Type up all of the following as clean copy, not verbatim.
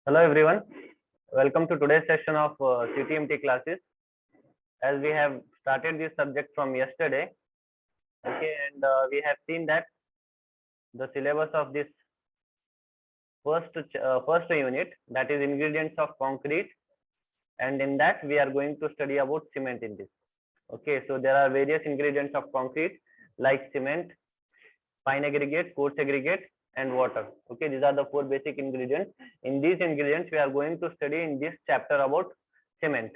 Hello everyone, welcome to today's session of CTMT classes. As we have started this subject from yesterday, okay, and we have seen that the syllabus of this first unit, that is ingredients of concrete, and in that we are going to study about cement in this. Okay, so there are various ingredients of concrete like cement, fine aggregate, coarse aggregate, and water. Okay, these are the four basic ingredients. In these ingredients we are going to study in this chapter about cement.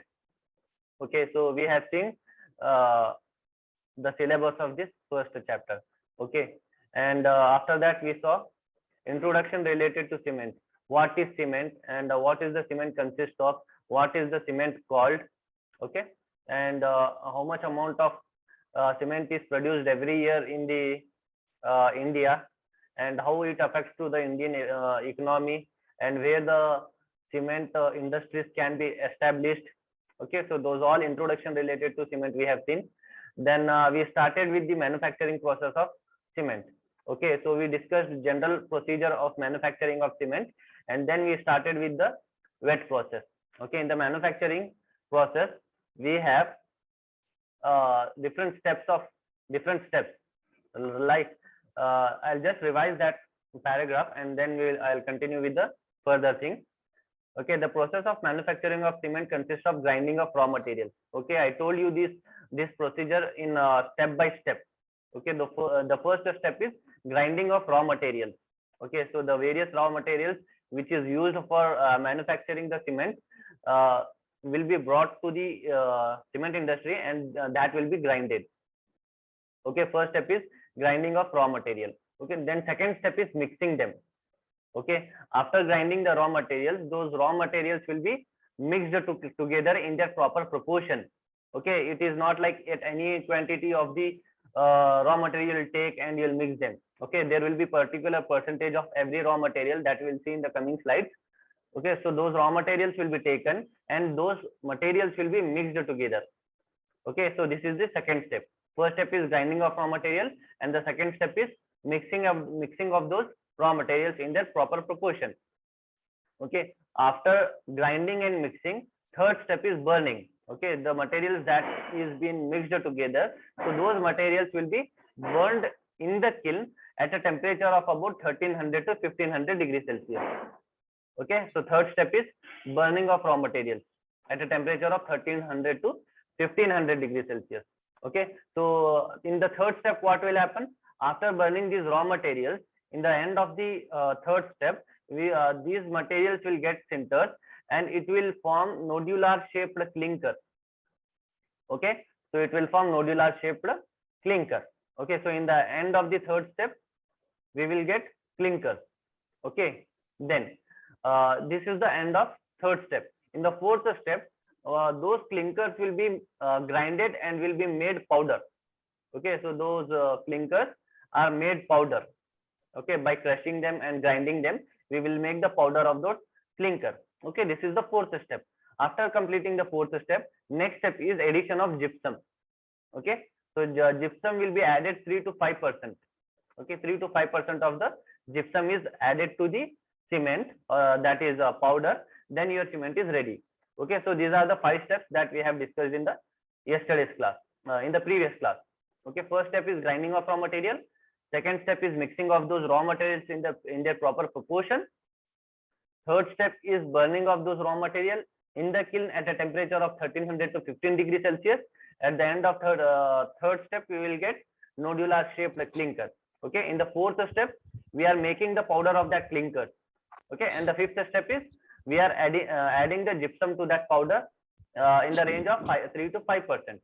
Okay, so we have seen the syllabus of this first chapter. Okay, and after that we saw introduction related to cement. What is cement and what is the cement consist of? What is the cement called? Okay, and how much amount of cement is produced every year in the India, and how it affects to the Indian economy, and where the cement industries can be established. Okay, so those all introduction related to cement we have seen. Then we started with the manufacturing process of cement. Okay, so we discussed general procedure of manufacturing of cement, and then we started with the wet process. Okay, in the manufacturing process we have different steps like I'll just revise that paragraph and then I'll continue with the further thing. Okay, the process of manufacturing of cement consists of grinding of raw materials. Okay, I told you this procedure in step by step. Okay, the first step is grinding of raw materials. Okay, so the various raw materials which is used for manufacturing the cement will be brought to the cement industry, and that will be grinded. Okay, first step is grinding of raw material. Okay, then second step is mixing them. Okay, after grinding the raw materials, those raw materials will be mixed together in their proper proportion. Okay, it is not like at any quantity of the raw material you'll take and you'll mix them. Okay, there will be particular percentage of every raw material that we'll see in the coming slides. Okay, so those raw materials will be taken and those materials will be mixed together. Okay, so this is the second step. First step is grinding of raw material, and the second step is mixing of those raw materials in their proper proportion. Okay, after grinding and mixing, third step is burning. Okay, the materials that is being mixed together, so those materials will be burned in the kiln at a temperature of about 1300 to 1500 degrees Celsius. Okay, so third step is burning of raw materials at a temperature of 1300 to 1500 degrees Celsius. Okay, so in the third step what will happen? After burning these raw materials, in the end of the third step, these materials will get sintered and it will form nodular shaped clinker. Okay, so it will form nodular shaped clinker. Okay, so in the end of the third step we will get clinker. Okay, then this is the end of third step. In the fourth step, those clinkers will be grinded and will be made powder. Okay, so those clinkers are made powder. Okay, by crushing them and grinding them, we will make the powder of those clinker. Okay, this is the fourth step. After completing the fourth step, next step is addition of gypsum. Okay, so gypsum will be added 3 to 5%. Okay, 3 to 5% of the gypsum is added to the cement, that is powder. Then your cement is ready. Okay, so these are the 5 steps that we have discussed in the yesterday's class, in the previous class. Okay, first step is grinding of raw material. Second step is mixing of those raw materials in their proper proportion. Third step is burning of those raw material in the kiln at a temperature of 1300 to 15 degrees Celsius. At the end of third step, we will get nodular shaped clinker. Okay, in the fourth step, we are making the powder of that clinker. Okay, and the fifth step is we are adding the gypsum to that powder in the range of 3 to 5%.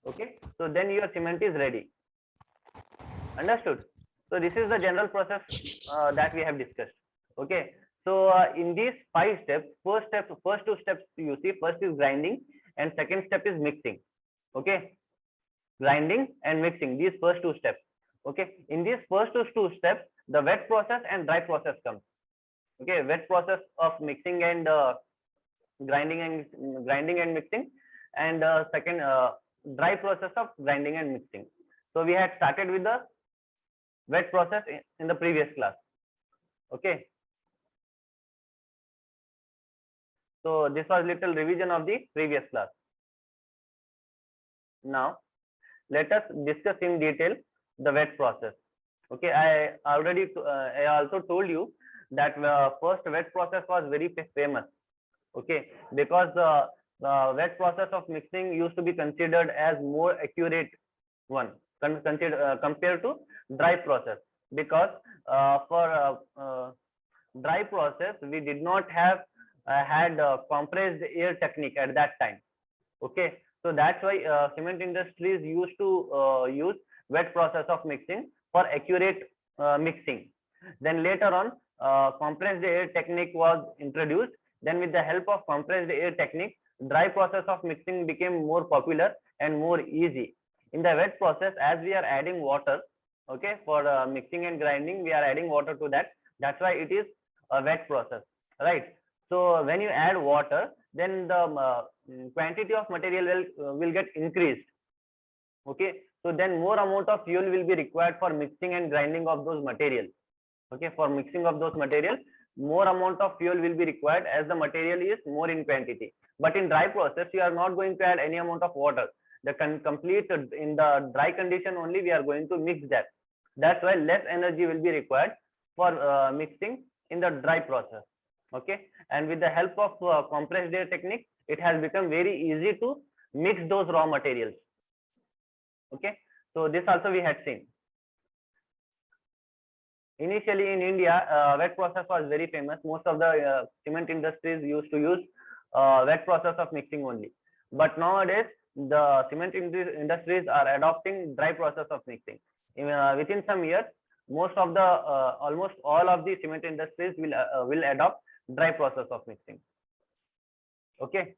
Okay, so then your cement is ready. Understood? So this is the general process that we have discussed. Okay, so in these 5 steps, first 2 steps you see, first is grinding and second step is mixing. Okay, grinding and mixing, these first 2 steps. Okay, in these first 2 steps, the wet process and dry process comes. Okay, wet process of mixing and grinding and mixing, and second dry process of grinding and mixing. So we had started with the wet process in the previous class. Okay, So this was little revision of the previous class. Now let us discuss in detail the wet process. Okay, I also told you that first wet process was very famous. Okay, because the wet process of mixing used to be considered as more accurate one compared to dry process, because for dry process we did not have had compressed air technique at that time. Okay, so that's why cement industries used to use wet process of mixing for accurate mixing. Then later on compressed air technique was introduced. Then with the help of compressed air technique, dry process of mixing became more popular and more easy. In the wet process, as we are adding water, okay, for mixing and grinding we are adding water to that. That's why it is a wet process, right? So when you add water, then the quantity of material will get increased. Okay, so then more amount of fuel will be required for mixing and grinding of those materials. Okay, for mixing of those materials, more amount of fuel will be required as the material is more in quantity. But in dry process you are not going to add any amount of water. The complete in the dry condition only we are going to mix that. That's why less energy will be required for mixing in the dry process. Okay, and with the help of compressed air technique, it has become very easy to mix those raw materials. Okay, so this also we had seen. Initially in India, wet process was very famous. Most of the cement industries used to use wet process of mixing only. But nowadays, the cement industries are adopting dry process of mixing. Within some years, most of the almost all of the cement industries will adopt dry process of mixing. Okay.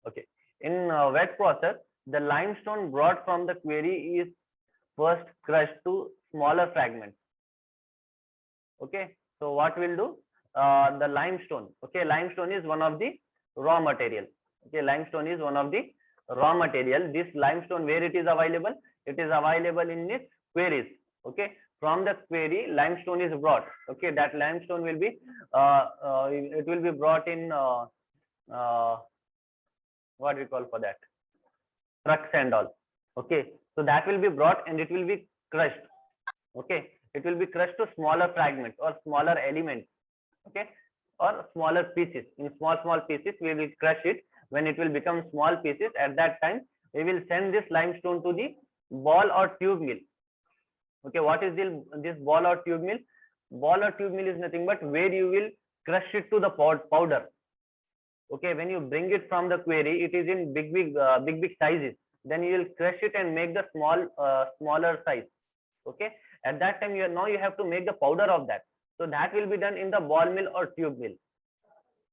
Okay. In wet process, the limestone brought from the quarry is first crushed to smaller fragments. Okay, so what we'll do, the limestone. Okay, limestone is one of the raw material. Okay, limestone is one of the raw material. This limestone, where it is available? It is available in its quarries. Okay, from the quarry limestone is brought. Okay, that limestone will be it will be brought in what we call for that, trucks and all. Okay, so that will be brought and it will be crushed. Okay, it will be crushed to smaller fragments or smaller elements. Okay, or smaller pieces. In small pieces we will crush it. When it will become small pieces, at that time we will send this limestone to the ball or tube mill. Okay, what is this ball or tube mill? Ball or tube mill is nothing but where you will crush it to the powder. Okay, when you bring it from the quarry, it is in big sizes. Then you will crush it and make the smaller size. Okay, at that time now you have to make the powder of that. So that will be done in the ball mill or tube mill.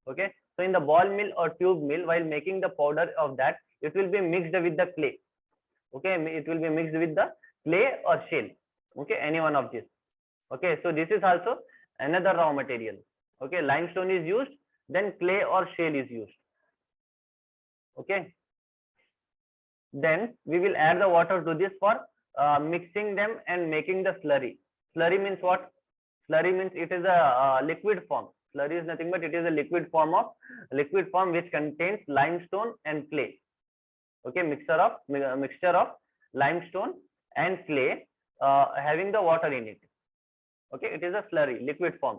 Okay, so in the ball mill or tube mill, while making the powder of that, it will be mixed with the clay. Okay, it will be mixed with the clay or shale. Okay, any one of these. Okay, so this is also another raw material. Okay, limestone is used, then clay or shale is used. Okay, then we will add the water to this for mixing them and making the slurry. Slurry means what? Slurry means it is a liquid form. Slurry is nothing but it is a liquid form which contains limestone and clay. Okay, mixture of limestone and clay having the water in it. Okay, it is a slurry, liquid form.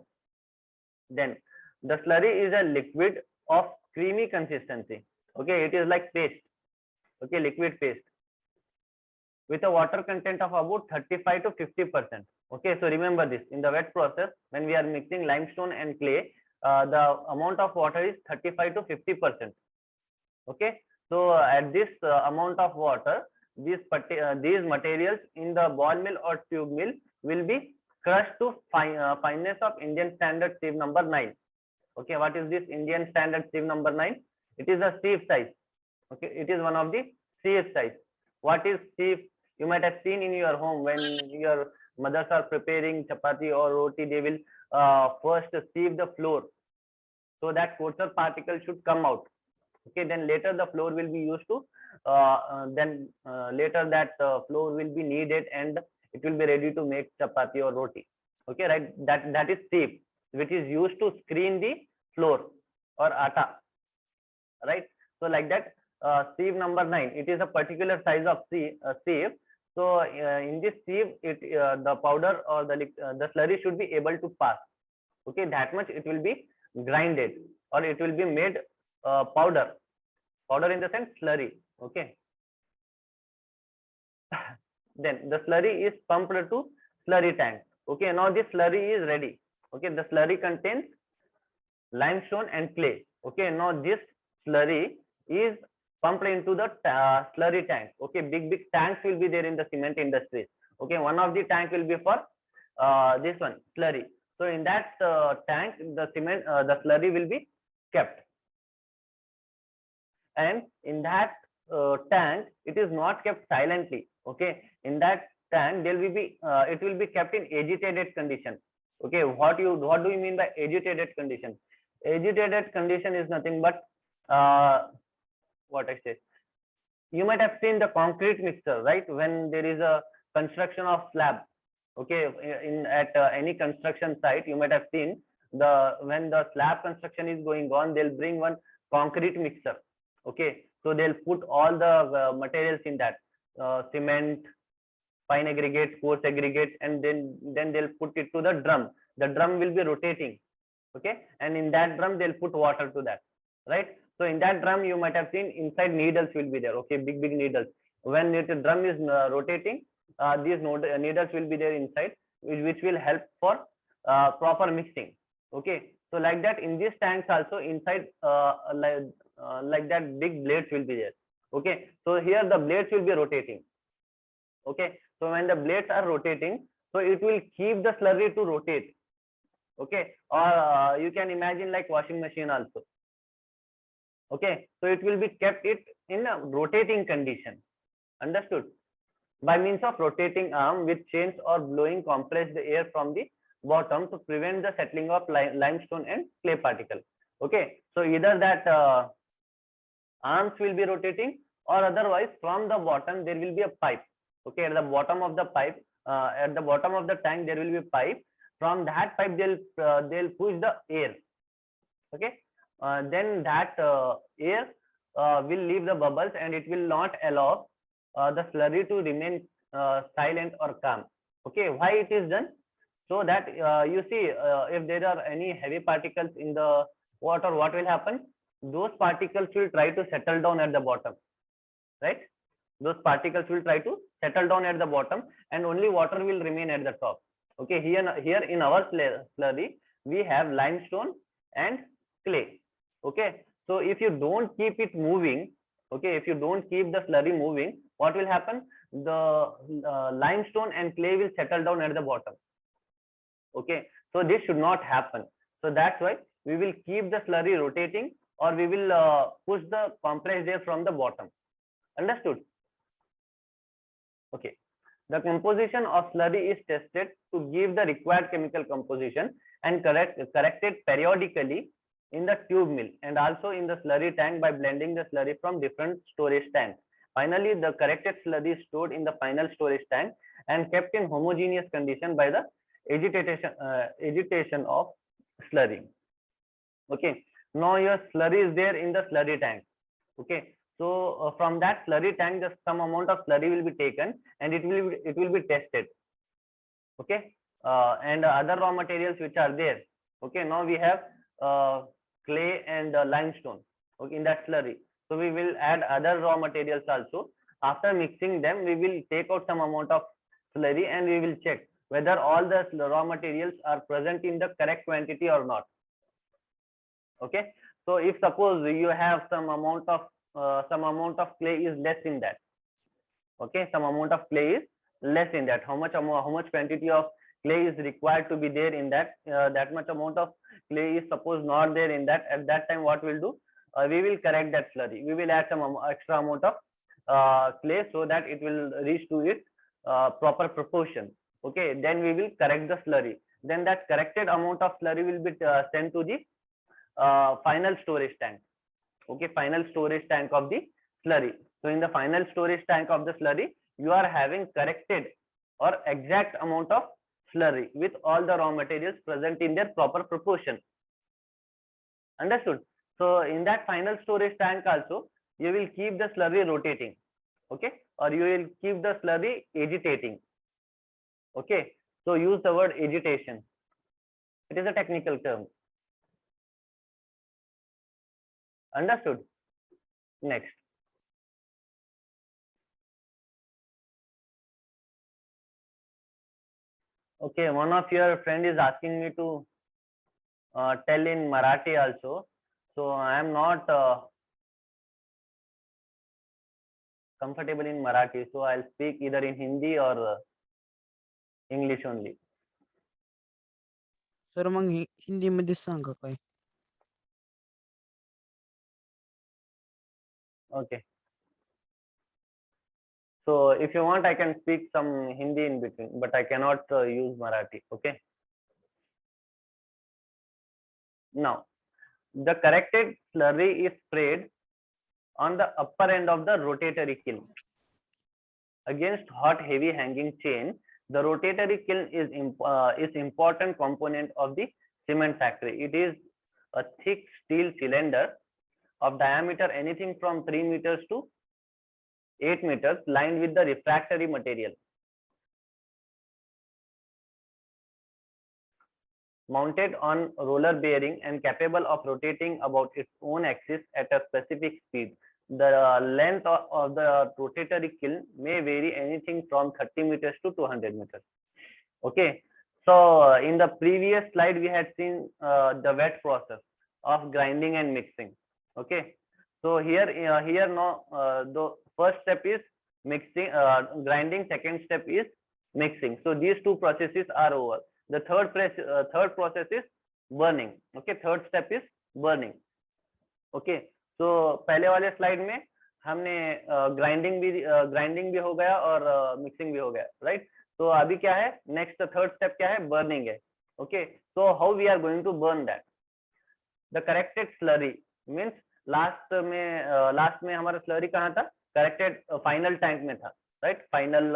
Then the slurry is a liquid of creamy consistency. Okay, it is like paste. Okay, liquid paste with a water content of about 35 to 50%. Okay, so remember this, in the wet process when we are mixing limestone and clay, the amount of water is 35 to 50%. Okay, so at this amount of water, these materials in the ball mill or tube mill will be crushed to fineness of Indian standard sieve number 9. Okay, what is this Indian standard sieve number 9? It is a sieve size. Okay, it is one of the sieve size. What is sieve? You might have seen in your home when your mothers are preparing chapati or roti, they will first sieve the floor so that coarser particles should come out. Okay, then later the flour will be used to later that flour will be needed and it will be ready to make chapati or roti. Okay, right, that is sieve, which is used to screen the flour or atta, right? So like that, sieve number 9, it is a particular size of sieve. So in this sieve, the powder or the slurry should be able to pass. Okay, that much it will be grinded or it will be made powder in the sense slurry. Okay. Then the slurry is pumped to slurry tank. Okay, now this slurry is ready. Okay, the slurry contains limestone and clay. Okay, now this slurry is pumped into the slurry tank. Okay, big tanks will be there in the cement industries. Okay, one of the tank will be for this one slurry. So in that tank, the slurry will be kept, and in that tank, it is not kept silently. Okay, in that tank, there will be it will be kept in agitated condition. Okay, what do you mean by agitated condition? Agitated condition is nothing but what I say. You might have seen the concrete mixer, right? When there is a construction of slab. Okay, at any construction site, you might have seen when the slab construction is going on, they'll bring one concrete mixer. Okay, so they'll put all the materials in that, cement, fine aggregate, coarse aggregate, and then they'll put it to the drum. The drum will be rotating. Okay, and in that drum they'll put water to that, right? So in that drum, you might have seen inside needles will be there. Okay, big needles. When the drum is rotating, these needles will be there inside, which will help for proper mixing. Okay, so like that, in these tanks also, inside like that, big blades will be there. Okay, so here the blades will be rotating. Okay, so when the blades are rotating, so it will keep the slurry to rotate. Okay, or you can imagine like washing machine also. Okay, so it will be kept it in a rotating condition. Understood? By means of rotating arm with chains or blowing compress the air from the bottom to prevent the settling of limestone and clay particle. Okay, so either that arms will be rotating, or otherwise from the bottom there will be a pipe. Okay, at the bottom of the pipe, at the bottom of the tank there will be a pipe. From that pipe they'll push the air. Okay, then that air will leave the bubbles and it will not allow the slurry to remain silent or calm. Okay, why it is done? So that you see, if there are any heavy particles in the water, what will happen? Those particles will try to settle down at the bottom, right? Those particles will try to settle down at the bottom, and only water will remain at the top. Okay, here in our slurry, we have limestone and clay. Okay, so if you don't keep it moving, okay, if you don't keep the slurry moving, what will happen? The limestone and clay will settle down at the bottom. Okay, so this should not happen. So that's why we will keep the slurry rotating, or we will push the compressed air from the bottom. Understood? Okay, the composition of slurry is tested to give the required chemical composition and corrected periodically in the tube mill and also in the slurry tank by blending the slurry from different storage tanks. Finally, the corrected slurry is stored in the final storage tank and kept in homogeneous condition by the agitation of slurry. Okay, now your slurry is there in the slurry tank. Okay, so from that slurry tank, just some amount of slurry will be taken and it will be tested. Okay, and other raw materials which are there. Okay, now we have clay and limestone. Okay, in that slurry. So we will add other raw materials also. After mixing them, we will take out some amount of slurry and we will check whether all the raw materials are present in the correct quantity or not. Okay, so if suppose you have some amount of clay is less in that. Okay, some amount of clay is less in that. How much quantity of clay is required to be there in that? That much amount of clay is suppose not there in that. At that time, what we'll do? We will correct that slurry. We will add some extra amount of clay so that it will reach to its proper proportion. Okay, then we will correct the slurry. Then that corrected amount of slurry will be sent to the final storage tank. Okay, final storage tank of the slurry. So in the final storage tank of the slurry, you are having corrected or exact amount of slurry with all the raw materials present in their proper proportion. Understood? So in that final storage tank also, you will keep the slurry rotating, okay, or you will keep the slurry agitating. Okay, so use the word agitation. It is a technical term. Understood? Next. Okay, one of your friend is asking me to tell in Marathi also. So I am not comfortable in Marathi, so I'll speak either in Hindi or English only. Sir मग हिंदीमध्ये सांगा काय. Okay. So if you want, I can speak some Hindi in between, but I cannot use Marathi. Okay. Now, the corrected slurry is sprayed on the upper end of the rotatory kiln. Against hot, heavy hanging chain, the rotatory kiln is important component of the cement factory. It is a thick steel cylinder of diameter anything from 3 meters to 8 meters, lined with the refractory material. Mounted on roller bearing and capable of rotating about its own axis at a specific speed. The length of the rotatory kiln may vary anything from 30 meters to 200 meters. Okay, so in the previous slide we had seen the wet process of grinding and mixing. Okay, so here now the first step is mixing, grinding. Second step is mixing. So these two processes are over. The third process is burning. Okay, third step is burning. Okay, तो पहले वाले slide में हमने grinding भी हो गया और mixing भी हो गया, राइट. तो अभी क्या है, नेक्स्ट थर्ड स्टेप क्या है, बर्निंग है. Okay, so how we are going to burn that. The corrected slurry means last में हमारा स्लरी कहाँ था, करेक्टेड फाइनल टैंक में था, राइट. फाइनल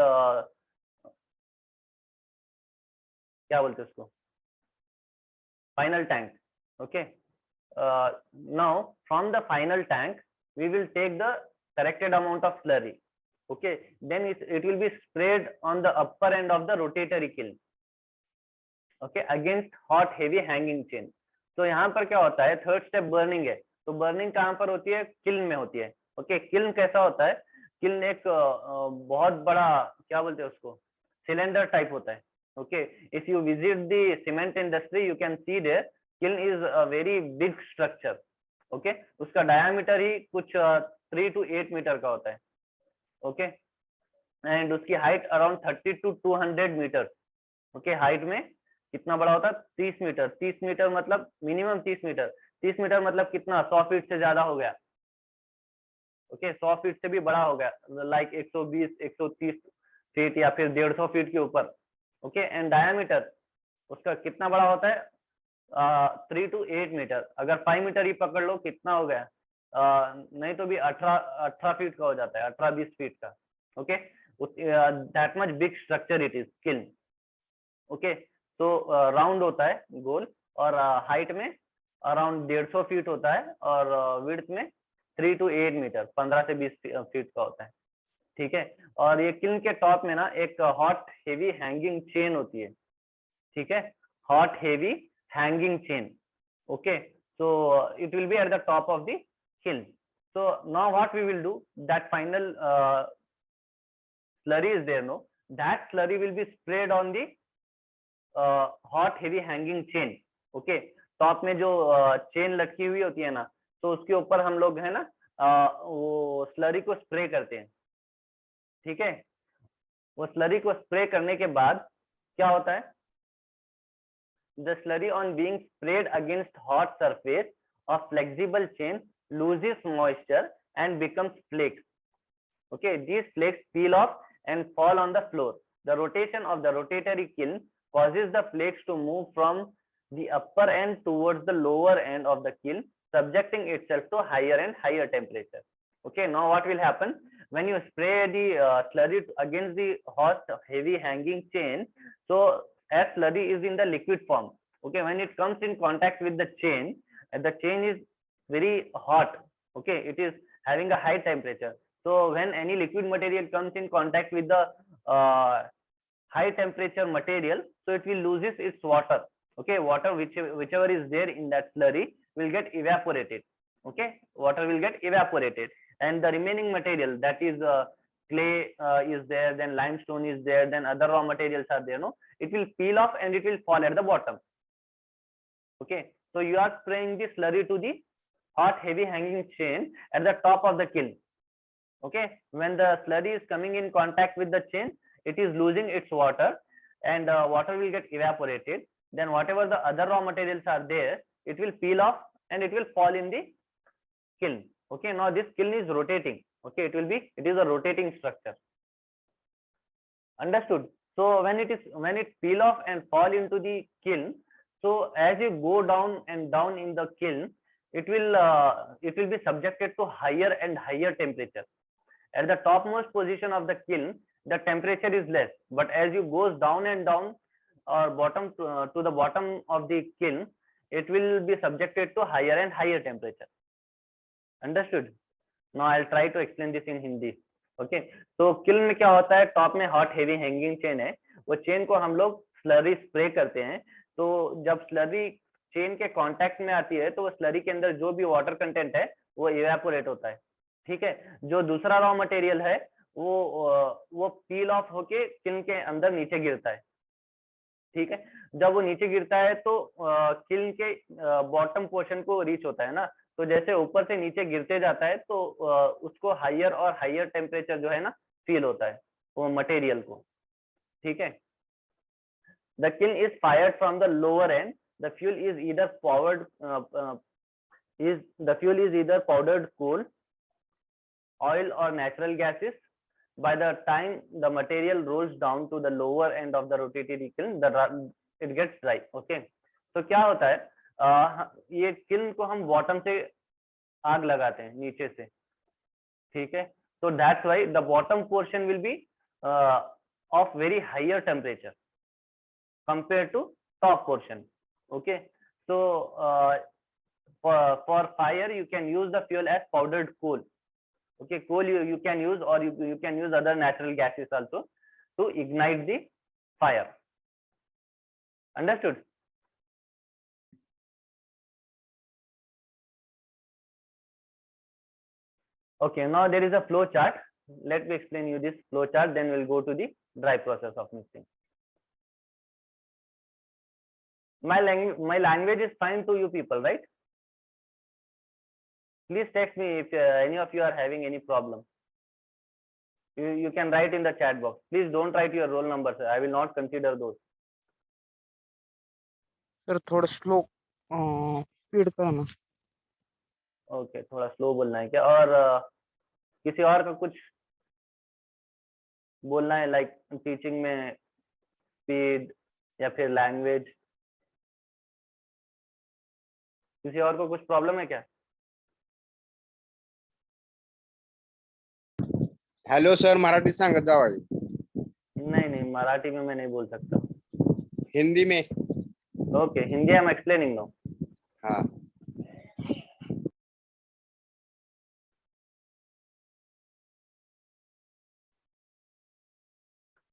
क्या बोलते उसको, final tank. Okay, now from the final tank we will take the corrected amount of slurry. Okay, then it will be sprayed on the upper end of the rotatory kiln. Okay, against hot heavy hanging chain. तो यहाँ पर क्या होता है, third step burning है. तो burning कहाँ पर होती है, किल्न में होती है. ओके, किल्न कैसा होता है, किल्न एक बहुत बड़ा क्या बोलते हैं उसको, सिलेंडर टाइप होता है. Okay, if you visit the cement industry you can see there kiln is a very big structure. Okay, उसका डायमीटर ही कुछ 3 to 8 मीटर का होता है. ओके, एंड उसकी height around 30 to 200 metre. Okay, height में कितना बड़ा होता है, 30 मीटर. 30 मीटर मतलब मिनिमम 30 मीटर. 30 मीटर मतलब कितना, 100 फीट से ज्यादा हो गया. ओके, 100 फीट से भी बड़ा हो गया, लाइक 120 130 फीट या फिर 150 फीट के ऊपर. ओके, एंड डायमीटर उसका कितना बड़ा होता है, 3 to 8 मीटर. अगर 5 मीटर ही पकड़ लो, कितना हो गया, नहीं तो भी 18 फीट का हो जाता है, 18-20 फीट का. Okay, that much big structure it is kiln. Okay, तो राउंड होता है, गोल, और हाइट में अराउंड 150 फीट होता है, और विड्थ में 3 to 8 मीटर, 15 से 20 फीट का होता है. ठीक है, और ये किल्न के टॉप में ना एक हॉट हेवी हैंगिंग चेन होती है. ठीक है, hot heavy hanging chain. Okay, so it will be at the top of the kiln. So now what we will do, that final slurry is there, no, that slurry will be sprayed on the hot heavy hanging chain. Okay, top में जो chain लटकी हुई होती है ना, तो उसके ऊपर हम लोग है ना वो स्लरी को स्प्रे करते हैं. ठीक है, वो स्लरी को स्प्रे करने के बाद क्या होता है, the slurry on being sprayed against hot surface of flexible chain loses moisture and becomes flakes. Okay, these flakes peel off and fall on the floor. The rotation of the rotatory kiln causes the flakes to move from the upper end towards the lower end of the kiln subjecting itself to higher and higher temperature. Okay, now what will happen when you spray the slurry against the hot heavy hanging chain? So as slurry is in the liquid form, okay, when it comes in contact with the chain is very hot, okay, it is having a high temperature. So when any liquid material comes in contact with the high temperature material, so it will loses its water. Okay, water whichever is there in that slurry will get evaporated. Okay, water will get evaporated, and the remaining material, that is clay is there, then limestone is there, then other raw materials are there, no, it will peel off and it will fall at the bottom. Okay, so you are spraying the slurry to the hot heavy hanging chain at the top of the kiln. Okay, when the slurry is coming in contact with the chain, it is losing its water, and water will get evaporated. Then whatever the other raw materials are there, it will peel off and it will fall in the kiln. Okay, now this kiln is rotating. Okay, it is a rotating structure. Understood? So when it peel off and fall into the kiln, so as you go down and down in the kiln, it will be subjected to higher and higher temperature. At the topmost position of the kiln, the temperature is less, but as you goes down and down, or bottom to the bottom of the kiln, it will be subjected to higher and higher temperature. Understood? Now I'll try to explain this in Hindi. Okay, तो kiln में क्या होता है, top में hot heavy hanging chain है, वो chain को हम लोग स्लरी स्प्रे करते हैं. तो जब स्लरी चेन के कांटेक्ट में आती है, तो वो स्लरी के अंदर जो भी वाटर कंटेंट है वो इवेपोरेट होता है. ठीक है, जो दूसरा रॉ मटेरियल है वो पील ऑफ होके किल्न के अंदर नीचे गिरता है. ठीक है, जब वो नीचे गिरता है तो किल्न के बॉटम पोर्शन को रीच होता है ना, तो जैसे ऊपर से नीचे गिरते जाता है तो उसको हायर और हायर टेम्परेचर जो है ना फील होता है वो मटेरियल को. ठीक है, the kiln is fired from the lower end, the fuel is either powdered coal, oil or natural gases. By the time the material rolls down to the lower end of the rotating kiln, it gets dry. Okay, तो क्या होता है, ये kiln को हम bottom से आग लगाते हैं नीचे से. ठीक है, तो that's why the bottom portion will be of very higher temperature compare to top portion. Okay, so for fire you can use the fuel as powdered coal. Okay, coal you can use, or you can use other natural gases also to ignite the fire. Understood? Okay, now there is a flow chart. Let me explain you this flow chart, then we'll go to the dry process of mixing. My language is fine to you people, right? Please text me if any of you are having any problem. You can write in the chat box. Please don't write your roll number, sir. I will not consider those. Sir थोड़ा slow speed का है ना. Okay, थोड़ा slow बोलना है क्या? और किसी और का कुछ बोलना है, लाइक टीचिंग में स्पीड या फिर लैंग्वेज? किसी और को कुछ प्रॉब्लम है क्या? हेलो सर, मराठी सांगत जावा. नहीं, मराठी में मैं नहीं बोल सकता. हिंदी में. Okay, Hindi I am explaining now. हाँ.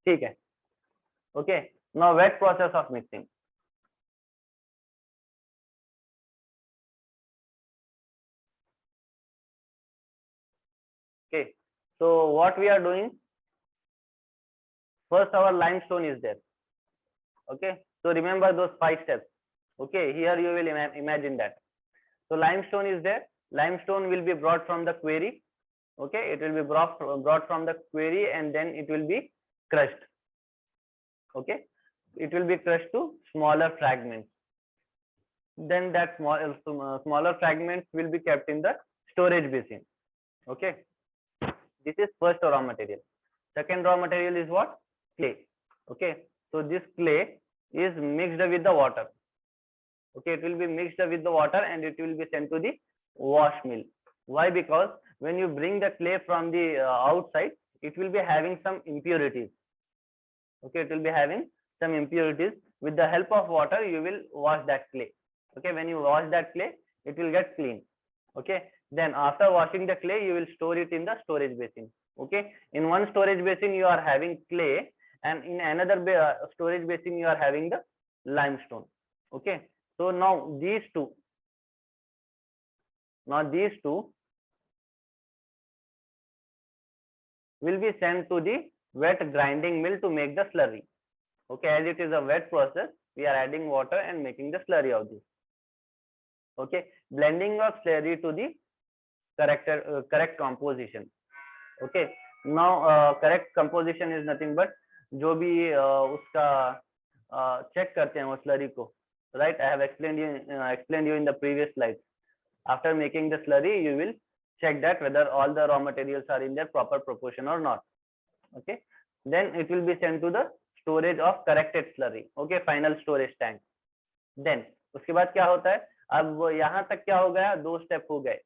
ठीक है. Okay, now wet process of mixing. Okay, so what we are doing, first our limestone is there. Okay, so remember those 5 steps. Okay, here you will imagine that. So limestone is there. Limestone will be brought from the quarry. Okay, it will be brought from the quarry, and then it will be crushed. Okay, it will be crushed to smaller fragments. Then that smaller fragments will be kept in the storage basin. Okay, this is first raw material. Second raw material is what? Clay. Okay, so this clay is mixed with the water. Okay, it will be mixed with the water and it will be sent to the wash mill. Why? Because when you bring the clay from the outside, it will be having some impurities. Okay, it will be having some impurities. With the help of water, you will wash that clay. Okay, when you wash that clay, it will get clean. Okay, then after washing the clay, you will store it in the storage basin. Okay, in one storage basin you are having clay, and in another storage basin you are having the limestone. Okay, so now these two will be sent to the wet grinding mill to make the slurry. Okay, as it is a wet process, we are adding water and making the slurry of this. Okay, blending of slurry to the correct composition. Okay, now correct composition is nothing but जो भी उसका check करते हैं वो slurry को, right? I have explained you in the previous slides. After making the slurry, you will check that whether all the raw materials are in their proper proportion or not. Okay, then it will be sent to the storage of corrected slurry. Okay, final storage tank. Then उसके बाद क्या होता है, अब यहाँ तक क्या हो गया, 2 स्टेप हो गए.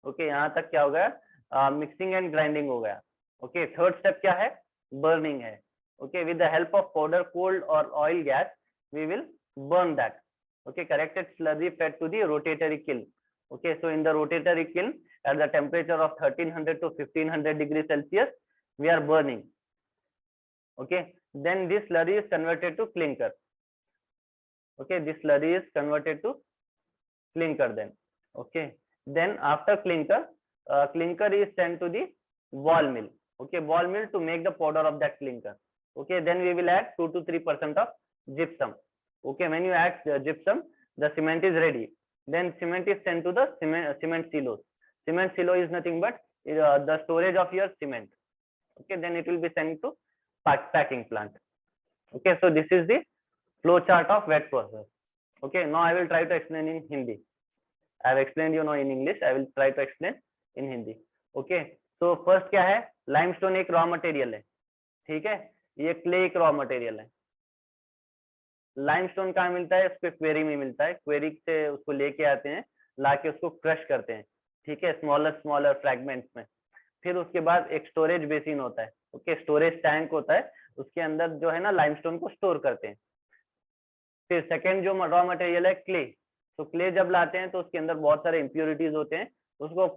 ओके, यहाँ तक क्या हो गया, मिक्सिंग एंड ग्राइंडिंग हो गया. ओके, थर्ड स्टेप क्या है, बर्निंग है. Okay, with the help of powder, cold और oil gas, we will burn that. Okay, corrected slurry fed to the rotatory kiln. Okay, so in the rotatory kiln at the temperature of 1300 to 1500 degrees Celsius, we are burning. Okay, then this slurry is converted to clinker. Okay, this slurry is converted to clinker then. Okay, then after clinker, clinker is sent to the ball mill. Okay, ball mill to make the powder of that clinker. Okay, then we will add 2 to 3% of gypsum. Okay, when you add gypsum, the cement is ready. Then cement is sent to the cement silos. Cement silo is nothing but the storage of your cement. Okay, then it will be sent to packing plant. Okay, so this is the flow chart of wet process. Okay, now I will try to explain in Hindi. I have explained you know in English. I will try to explain in Hindi. Okay, so first क्या है, limestone एक raw material है. ठीक है, ये clay एक raw material है. Limestone कहाँ मिलता है, उसको क्वेरी में मिलता है. क्वेरी से उसको लेके आते हैं, लाके उसको क्रश करते हैं. ठीक है, स्मॉलर फ्रैगमेंट्स में. फिर उसके बाद एक स्टोरेज बेसिन होता है. ओके, स्टोरेज टैंक होता है, उसके अंदर जो है ना लाइमस्टोन को स्टोर करते हैं. फिर सेकेंड जो रॉ मटेरियल है क्ले. तो क्ले जब लाते हैं तो उसके अंदर बहुत सारे इम्प्योरिटीज होते हैं, उसको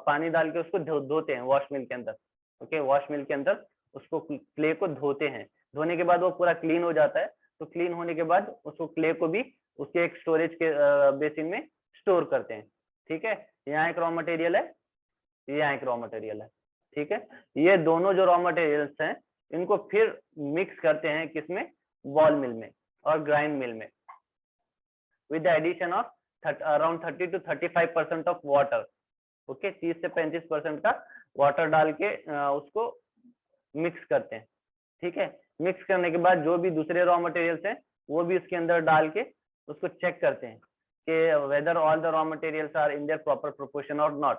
पानी डाल के उसको धोते हैं वॉश मिल के अंदर. ओके, वॉश मिल के अंदर उसको क्ले को धोते हैं. धोने के बाद वो पूरा क्लीन हो जाता है. तो क्लीन होने के बाद उसको क्ले को भी उसके एक स्टोरेज के बेसिन में स्टोर करते हैं. ठीक है, यहाँ एक रॉ मटेरियल है, यहाँ एक रॉ मटेरियल है. ठीक है, ये दोनों जो रॉ मटेरियल्स हैं इनको फिर मिक्स करते हैं किसमें, बॉल मिल में और ग्राइंड मिल में, with the addition of around 30 to 35% of water. Okay, 30 से 35% का वाटर डाल के उसको मिक्स करते हैं. ठीक है, मिक्स करने के बाद जो भी दूसरे रॉ मटेरियल्स हैं वो भी उसके अंदर डाल के उसको चेक करते हैं कि whether all the raw materials are in their proper proportion और not.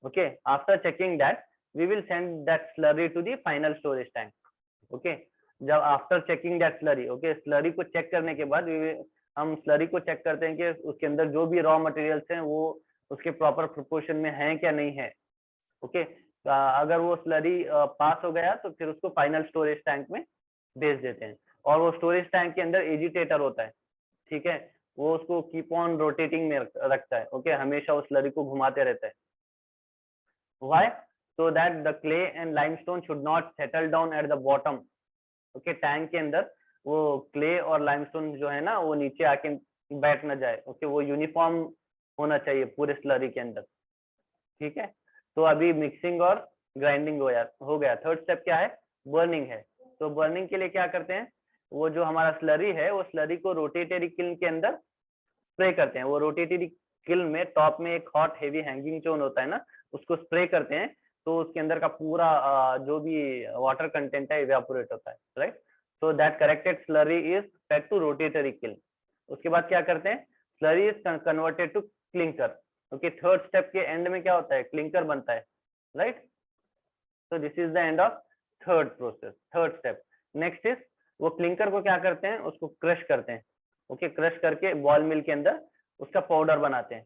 Okay, after checking that we will send that slurry to the final storage tank. Okay, जब after checking that slurry, okay, slurry को check करने के बाद हम slurry को check करते हैं कि उसके अंदर जो भी रॉ मटेरियल्स हैं वो उसके प्रॉपर प्रोपोर्शन में हैं क्या नहीं है. ओके, अगर वो स्लरी पास हो गया तो फिर उसको फाइनल स्टोरेज टैंक में भेज देते हैं. और वो स्टोरेज टैंक के अंदर एजिटेटर होता है. ठीक है, वो उसको कीप ऑन रोटेटिंग में रखता है. ओके, हमेशा उस स्लरी को घुमाते रहता है. Why? So that the clay and limestone should not settle down eight the bottom. Okay, tank के अंदर वो क्ले और लाइमस्टोन जो है ना वो नीचे आके बैठ ना जाए. ओके, वो यूनिफॉर्म होना चाहिए पूरे स्लरी के अंदर. ठीक है, तो अभी मिक्सिंग और ग्राइंडिंग हो गया. थर्ड स्टेप क्या है, बर्निंग है. तो बर्निंग के लिए क्या करते हैं, वो जो हमारा स्लरी है वो स्लरी को रोटेटरी किल्न के अंदर स्प्रे करते हैं. वो रोटेटरी किल्न में टॉप में एक हॉट हेवी हैंगिंग चोन होता है ना, उसको स्प्रे करते हैं. तो उसके अंदर का पूरा जो भी वाटर कंटेंट है इवेपोरेट होता है. Right, so that corrected slurry is fed to rotary kiln. उसके बाद क्या करते हैं, slurry is converted to clinker. Okay, third step के एंड में क्या होता है, क्लिंकर बनता है. Right, so this is the end of third process, third step. next is वो क्लिंकर को क्या करते हैं, उसको क्रश करते हैं. ओके, क्रश करके बॉल मिल के अंदर उसका पाउडर बनाते हैं.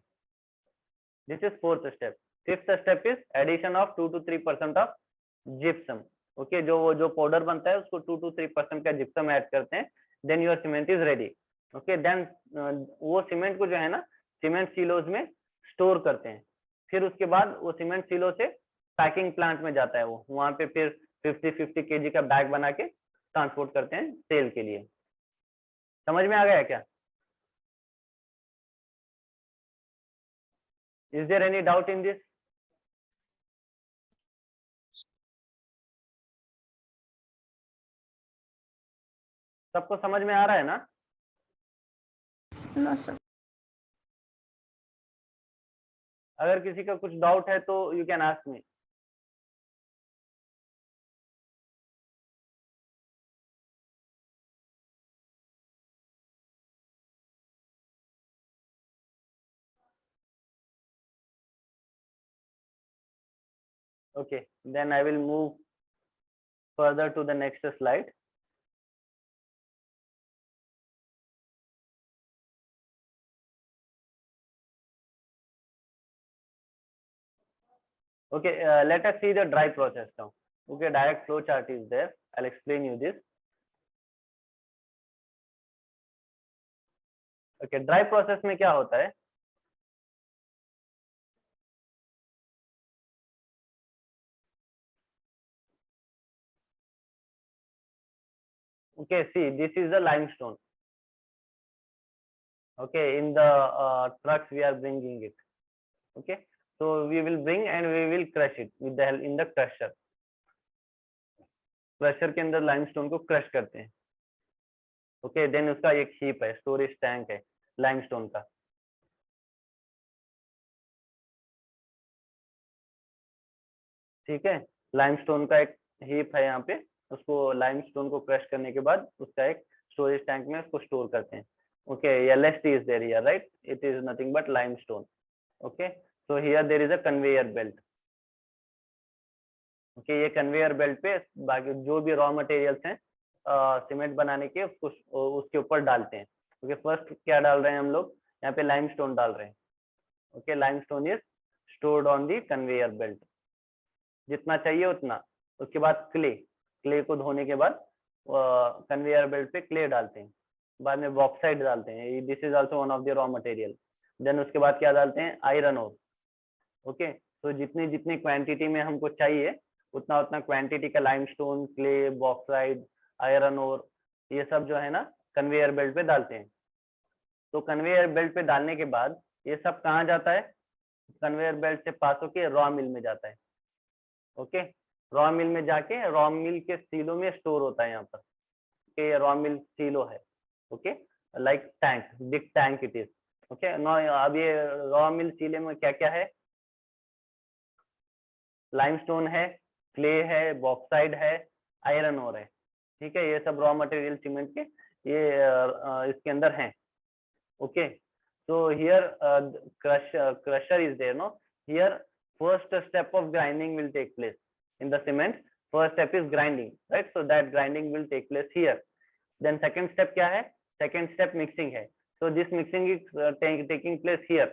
This is fourth step. Fifth step is addition of 2 to 3% of gypsum. Okay, जो powder बनता है उसको 2 to 3% का gypsum add करते हैं. Then your cement is ready. Okay, then वो सीमेंट को जो है ना सीमेंट सिलोज में स्टोर करते हैं. फिर उसके बाद वो सीमेंट सिलो से पैकिंग प्लांट में जाता है. वो वहां पे फिर 50 kg का बैग बना के ट्रांसपोर्ट करते हैं सेल के लिए. समझ में आ गया क्या? Is there any doubt in this? सबको समझ में आ रहा है ना? No, sir. अगर किसी का कुछ डाउट है तो you can ask me. Okay, then I will move further to the next slide. Okay, let us see the dry process now. Okay, direct flow chart is there. I'll explain you this. Okay, dry process में क्या होता है? Okay, see, this is the limestone. Okay, in the trucks we are bringing it. Okay, so we will bring and we will crush it with the help in the crusher. Crusher के अंदर limestone को crush करते हैं. Okay, then उसका एक heap है, storage tank है limestone का. ठीक है, limestone का एक heap है यहाँ पे. उसको limestone को crush करने के बाद उसका एक storage tank में उसको store करते हैं. Okay, LST is there here, right? It is nothing but limestone. Okay, so here there is a conveyor belt. Okay, ये conveyor belt पे बाकी जो भी raw materials हैं सीमेंट बनाने के उसके ऊपर डालते हैं. Okay, first क्या डाल रहे हैं हम लोग? यहाँ पे limestone डाल रहे हैं. Okay, limestone is stored on the conveyor belt. जितना चाहिए उतना. उसके बाद क्ले को धोने के बाद कन्वेयर बेल्ट पे क्ले डालते हैं. बाद में बॉक्साइट डालते हैं. This is also one of the raw material. Then उसके बाद क्या डालते हैं? Iron ore. ओके, तो जितनी जितनी क्वांटिटी में हमको चाहिए उतना उतना क्वांटिटी का limestone, clay, bauxite, iron ore ये सब जो है ना कन्वेयर बेल्ट पे डालते हैं. तो कन्वेयर बेल्ट पे डालने के बाद ये सब कहाँ जाता है? कन्वेयर बेल्ट से पास होके रॉ मिल में जाता है. ओके, रॉ मिल में जाके रॉ मिल के सीलो में स्टोर होता है. यहाँ पर ये रॉ मिल सीलो है. Okay, like tank, big tank it is. Okay, no अब ये रॉ मिल सीले में क्या क्या है? लाइमस्टोन है, क्ले है, बॉक्साइड है, आयरन ओर है. ठीक है, ये सब रॉ मटेरियल सीमेंट के ये इसके अंदर हैं. Okay, so here crusher is there, no? Here first step of grinding will take place in the cement. First step is grinding, right? So that grinding will take place here. Then second step क्या है? Second step mixing है. So this mixing is taking place here.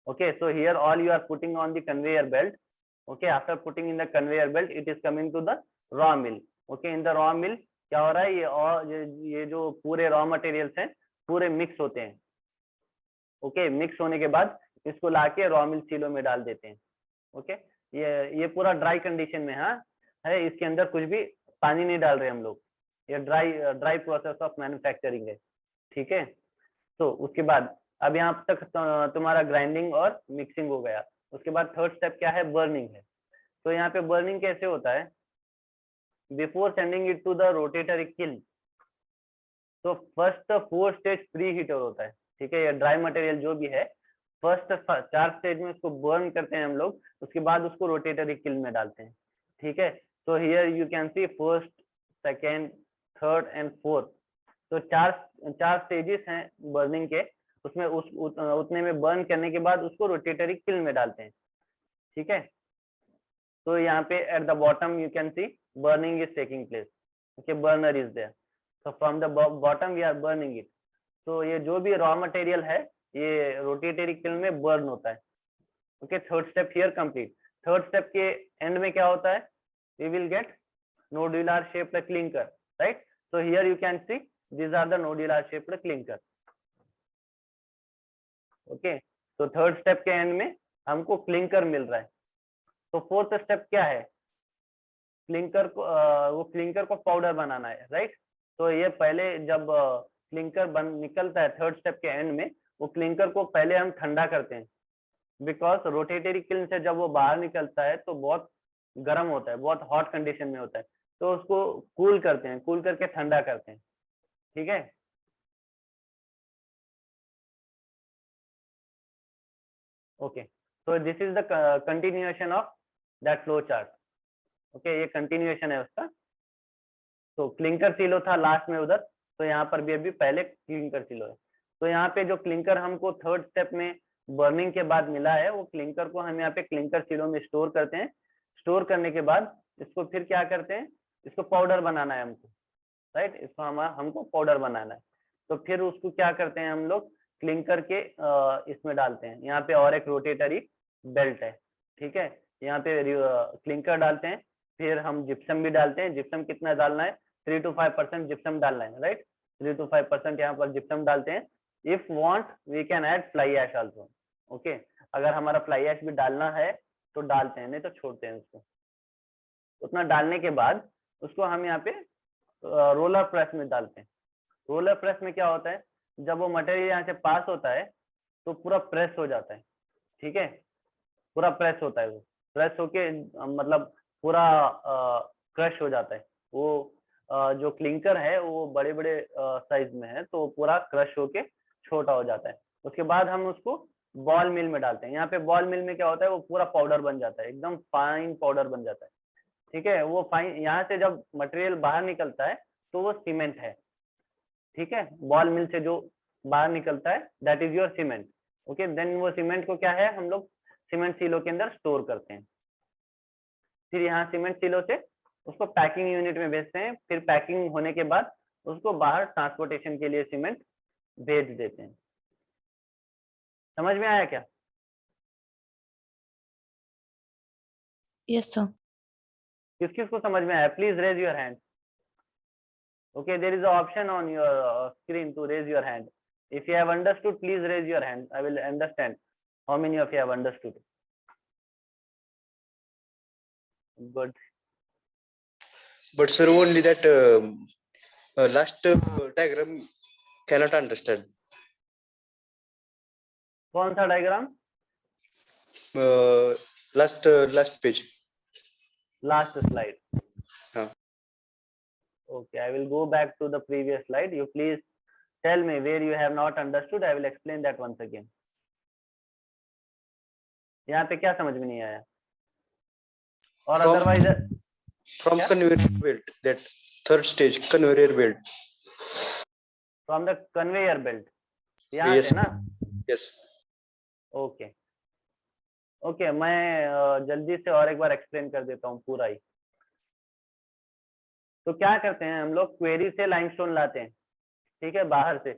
Okay, so here all you are putting on the conveyor belt. Okay, after putting in the conveyor belt, it is coming to the raw mill. Okay, in the raw mill क्या हो रहा है? ये और ये जो पूरे raw materials हैं पूरे मिक्स होते हैं. ओके, मिक्स होने के बाद इसको लाके रॉ मिल सीलो में डाल देते हैं. ओके, ये पूरा ड्राई कंडीशन में है. इसके अंदर कुछ भी पानी नहीं डाल रहे हम लोग. ये ड्राई प्रोसेस ऑफ मैन्युफैक्चरिंग है. ठीक है, तो उसके बाद अब यहाँ तक तुम्हारा ग्राइंडिंग और मिक्सिंग हो गया. उसके बाद थर्ड स्टेप क्या है? बर्निंग है. तो यहाँ पे बर्निंग कैसे होता है? Before sending it to the rotary kiln, तो फर्स्ट 4 स्टेज प्री हीटर होता है. ठीक है, ये ड्राई मटेरियल जो भी है फर्स्ट 4 स्टेज में उसको बर्न करते हैं हम लोग. उसके बाद उसको रोटेटरी किल्न में डालते हैं. ठीक है, तो here you can C first, second, third and fourth. तो चार स्टेजेस हैं बर्निंग के. उसमें उतने में बर्न करने के बाद उसको रोटेटरी किल्न में डालते हैं. ठीक है, तो यहाँ पे at the bottom you can see burning is taking place. Okay, burner is there. so from the bottom we are burning it. तो ये जो भी रॉ मटेरियल है ये रोटेटरी किल्न में बर्न होता है. Okay, third step here complete. Third step के एंड में क्या होता है, we will get nodular shaped clinker, right? So here you can see these are the nodular shaped clinker. Okay, तो थर्ड स्टेप के एंड में हमको क्लिंकर मिल रहा है। तो फोर्थ स्टेप क्या है, क्लिंकर को वो क्लिंकर को पाउडर बनाना है, राइट? तो ये पहले जब क्लिंकर बन निकलता है थर्ड स्टेप के एंड में, वो क्लिंकर को पहले हम ठंडा करते हैं, बिकॉज रोटेटरी किल्न से जब वो बाहर निकलता है तो बहुत गर्म होता है, बहुत हॉट कंडीशन में होता है, तो उसको कूल करते हैं, कूल करके ठंडा करते हैं, ठीक है? Okay, so this is the continuation of that flow chart. Okay, ये कंटिन्यूएशन है उसका। तो क्लिंकर सिलो था लास्ट में उधर, तो यहाँ पर भी अभी पहले क्लिंकर सिलो है। तो यहाँ पे जो क्लिंकर हमको थर्ड स्टेप में बर्निंग के बाद मिला है, वो क्लिंकर को हम यहाँ पे क्लिंकर सिलो में स्टोर करते हैं। स्टोर करने के बाद इसको फिर क्या करते हैं, इसको पाउडर बनाना है हमको, राइट? इसको हमको पाउडर बनाना है। तो फिर उसको क्या करते हैं हम लोग, क्लिंकर के इसमें डालते हैं। यहाँ पे और एक रोटेटरी बेल्ट है, ठीक है? यहाँ पे क्लिंकर डालते हैं, फिर हम जिप्सम भी डालते हैं। जिप्सम कितना डालना है, 3 to 5% जिप्सम डालना है, राइट? 3 to 5% यहाँ पर जिप्सम डालते हैं। If want we can add fly ash also, okay? अगर हमारा फ्लाई ऐश भी डालना है तो डालते हैं, नहीं तो छोड़ते हैं उसको। उतना डालने के बाद उसको हम यहाँ पे रोलर प्रेस में डालते हैं। रोलर प्रेस में क्या होता है, जब वो मटेरियल यहाँ से पास होता है तो पूरा प्रेस हो जाता है, ठीक है? पूरा प्रेस होता है, वो प्रेस होके मतलब पूरा क्रश हो जाता है। वो जो क्लिंकर है वो बड़े बड़े साइज में है, तो पूरा क्रश होके छोटा हो जाता है। उसके बाद हम उसको बॉल मिल में डालते हैं। यहाँ पे बॉल मिल में क्या होता है, वो पूरा पाउडर बन जाता है, एकदम फाइन पाउडर बन जाता है, ठीक है? वो फाइन, यहाँ से जब मटेरियल बाहर निकलता है तो वो सीमेंट है, ठीक है? बॉल मिल से जो बाहर निकलता है that is your cement, okay? Then वो सीमेंट को क्या है, हम लोग सीमेंट सिलो के अंदर स्टोर करते हैं। फिर यहाँ सीमेंट सिलो से उसको पैकिंग यूनिट में भेजते हैं। फिर पैकिंग होने के बाद उसको बाहर ट्रांसपोर्टेशन के लिए सीमेंट भेज देते हैं। समझ में आया क्या? Yes sir. किस किस को समझ में आया, please raise your hand. Okay, there is an option on your screen to raise your hand. If you have understood, please raise your hand. I will understand how many of you have understood. Good. But sir, only that last diagram cannot understand. कौन सा diagram? Last page. Last slide. हाँ. Okay, I will go back to the previous slide. You please tell me where you have not understood. I will explain that once again. यहाँ पे क्या समझ में नहीं आया? और otherwise From क्या? conveyor belt, that third stage conveyor belt. From the conveyor belt. यहाँ Yes. से ना? Yes. ओके ओके, मैं जल्दी से और एक बार एक्सप्लेन कर देता हूँ पूरा ही। तो क्या करते हैं हम लोग, क्वेरी से लाइमस्टोन लाते हैं, ठीक है? बाहर से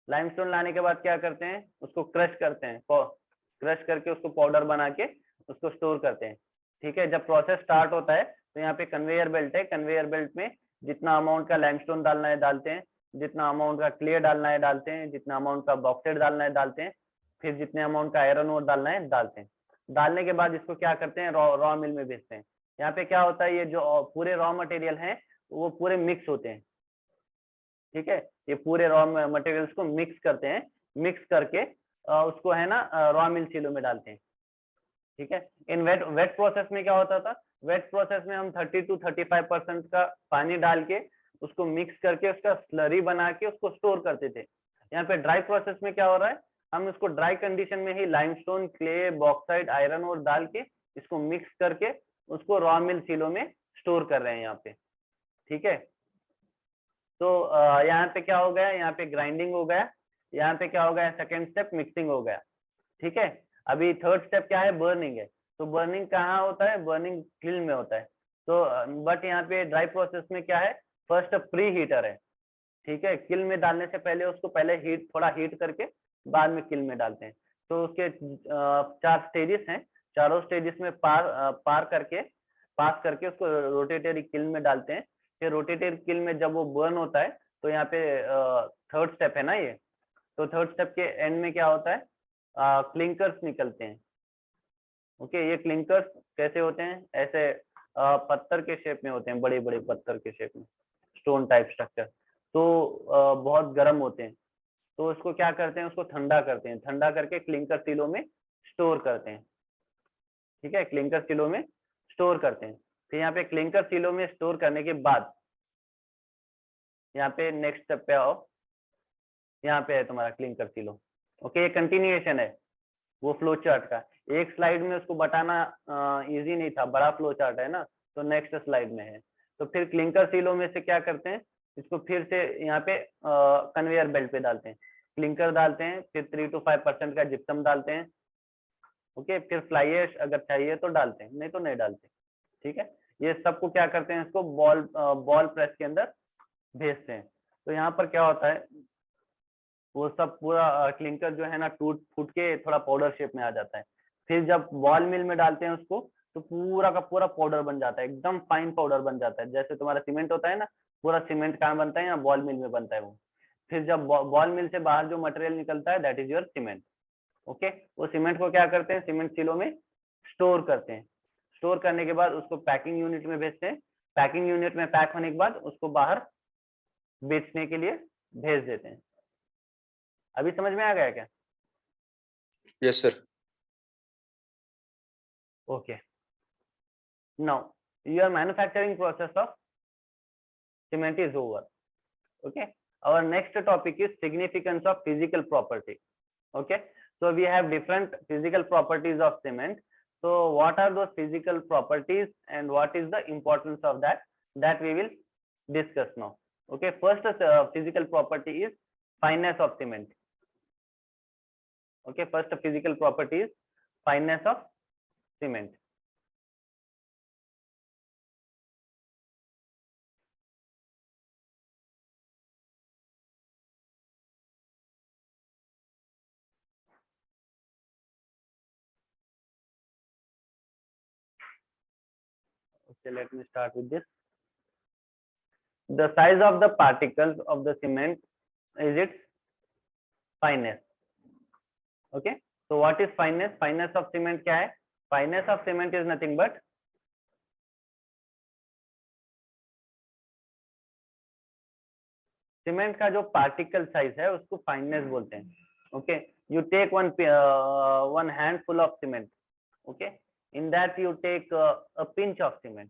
लाइमस्टोन लाने के बाद क्या करते हैं, उसको क्रश करते हैं, क्रश करके उसको पाउडर बना के उसको स्टोर करते हैं, ठीक है? जब प्रोसेस स्टार्ट होता है तो यहाँ पे कन्वेयर बेल्ट है। कन्वेयर बेल्ट में जितना अमाउंट का लाइमस्टोन डालना है डालते हैं, जितना अमाउंट का क्ले डालना है डालते हैं, जितना अमाउंट का बॉक्साइट डालना है डालते हैं, फिर जितने अमाउंट का आयरन ओर डालना है डालते हैं। डालने के बाद इसको क्या करते हैं, रॉ मिल में भेजते हैं। यहाँ पे क्या होता है, ये जो पूरे रॉ मटेरियल हैं वो पूरे मिक्स होते हैं, ठीक है? ये पूरे रॉ मटेरियल्स को मिक्स करते हैं, मिक्स करके उसको है ना रॉ मिल सिलो में डालते हैं, ठीक है? इन वेट प्रोसेस में क्या होता था, वेट प्रोसेस में हम 30 to 35% का पानी डाल के उसको मिक्स करके उसका स्लरी बना के उसको स्टोर करते थे। यहाँ पे ड्राई प्रोसेस में क्या हो रहा है, हम इसको ड्राई कंडीशन में ही लाइमस्टोन, क्ले, बॉक्साइट, आयरन और डाल के इसको मिक्स करके उसको रॉ मिल सिलो में स्टोर कर रहे हैं यहाँ पे, ठीक है? तो यहाँ पे क्या हो गया, यहाँ पे ग्राइंडिंग हो गया, यहाँ पे क्या हो गया, सेकेंड स्टेप मिक्सिंग हो गया, ठीक है? अभी थर्ड स्टेप क्या है, बर्निंग है। तो बर्निंग कहाँ होता है, बर्निंग किल्न में होता है। तो बट यहाँ पे ड्राई प्रोसेस में क्या है, फर्स्ट प्री हीटर है, ठीक है? किल्न में डालने से पहले उसको पहले थोड़ा हीट करके बाद में किल्न में डालते हैं। तो उसके 4 स्टेजेस हैं, चारों स्टेजेस में पास करके उसको रोटेटरी किल्न में डालते हैं। फिर रोटेटरी किल्न में जब वो बर्न होता है तो यहाँ पे थर्ड स्टेप है ना ये, तो थर्ड स्टेप के एंड में क्या होता है, क्लिंकर्स निकलते हैं। ओके, ये क्लिंकर्स कैसे होते हैं, ऐसे पत्थर के शेप में होते हैं, बड़े बड़े पत्थर के शेप में, स्टोन टाइप स्ट्रक्चर। तो बहुत गर्म होते हैं, तो उसको क्या करते हैं, उसको ठंडा करते हैं, ठंडा करके क्लिंकर सिलो में स्टोर करते हैं। ठीक है, क्लिंकर सिलो में स्टोर करते हैं। फिर यहाँ पे क्लिंकर सिलो में स्टोर करने के बाद यहाँ पे नेक्स्ट स्टेप पे आओ, यहाँ पे है तुम्हारा क्लिंकर सिलो। ओके, ये कंटिन्यूएशन है वो फ्लो चार्ट का। एक स्लाइड में उसको बताना इजी नहीं था, बड़ा फ्लो चार्ट है ना, तो नेक्स्ट स्लाइड में है। तो फिर क्लिंकर सिलो में से क्या करते हैं, इसको फिर से यहाँ पे कन्वेयर बेल्ट पे डालते हैं, क्लिंकर डालते हैं, फिर 3 to 5% का जिप्सम डालते हैं। ओके, फिर फ्लाई ऐश अगर चाहिए तो डालते हैं, नहीं तो नहीं डालते। ठीक है, ये सबको क्या करते हैं, इसको बॉल प्रेस के अंदर भेजते हैं। तो यहाँ पर क्या होता है, वो सब पूरा क्लिंकर जो है ना टूट फूट के थोड़ा पाउडर शेप में आ जाता है। फिर जब बॉल मिल में डालते हैं उसको, तो पूरा का पूरा पाउडर बन जाता है, एकदम फाइन पाउडर बन जाता है। जैसे तुम्हारा सीमेंट होता है ना, पूरा सीमेंट कहाँ बनता है, यहाँ बॉल मिल में बनता है वो। फिर जब बॉल मिल से बाहर जो मटेरियल निकलता है, that is your cement. Okay, वो सीमेंट को क्या करते हैं, सीमेंट सिलो में स्टोर करते हैं। स्टोर करने के बाद उसको पैकिंग यूनिट में भेजते हैं। पैकिंग यूनिट में पैक होने के बाद उसको बाहर बेचने के लिए भेज देते हैं। अभी समझ में आ गया क्या? Yes, sir. Okay. Now your manufacturing process of cement is over. Okay. Our next topic is significance of physical property. Okay. So we have different physical properties of cement. So what are those physical properties and what is the importance of that? That we will discuss now. Okay. First physical property is fineness of cement. Okay. First physical property is fineness of cement. Okay, let me start with this. The size of the particles of the cement is its fineness. Okay, so what is fineness? Fineness of cement क्या है? Fineness of cement is nothing but cement का जो particle size है उसको fineness बोलते हैं। Okay, you take one handful of cement. Okay, in that you take a pinch of cement.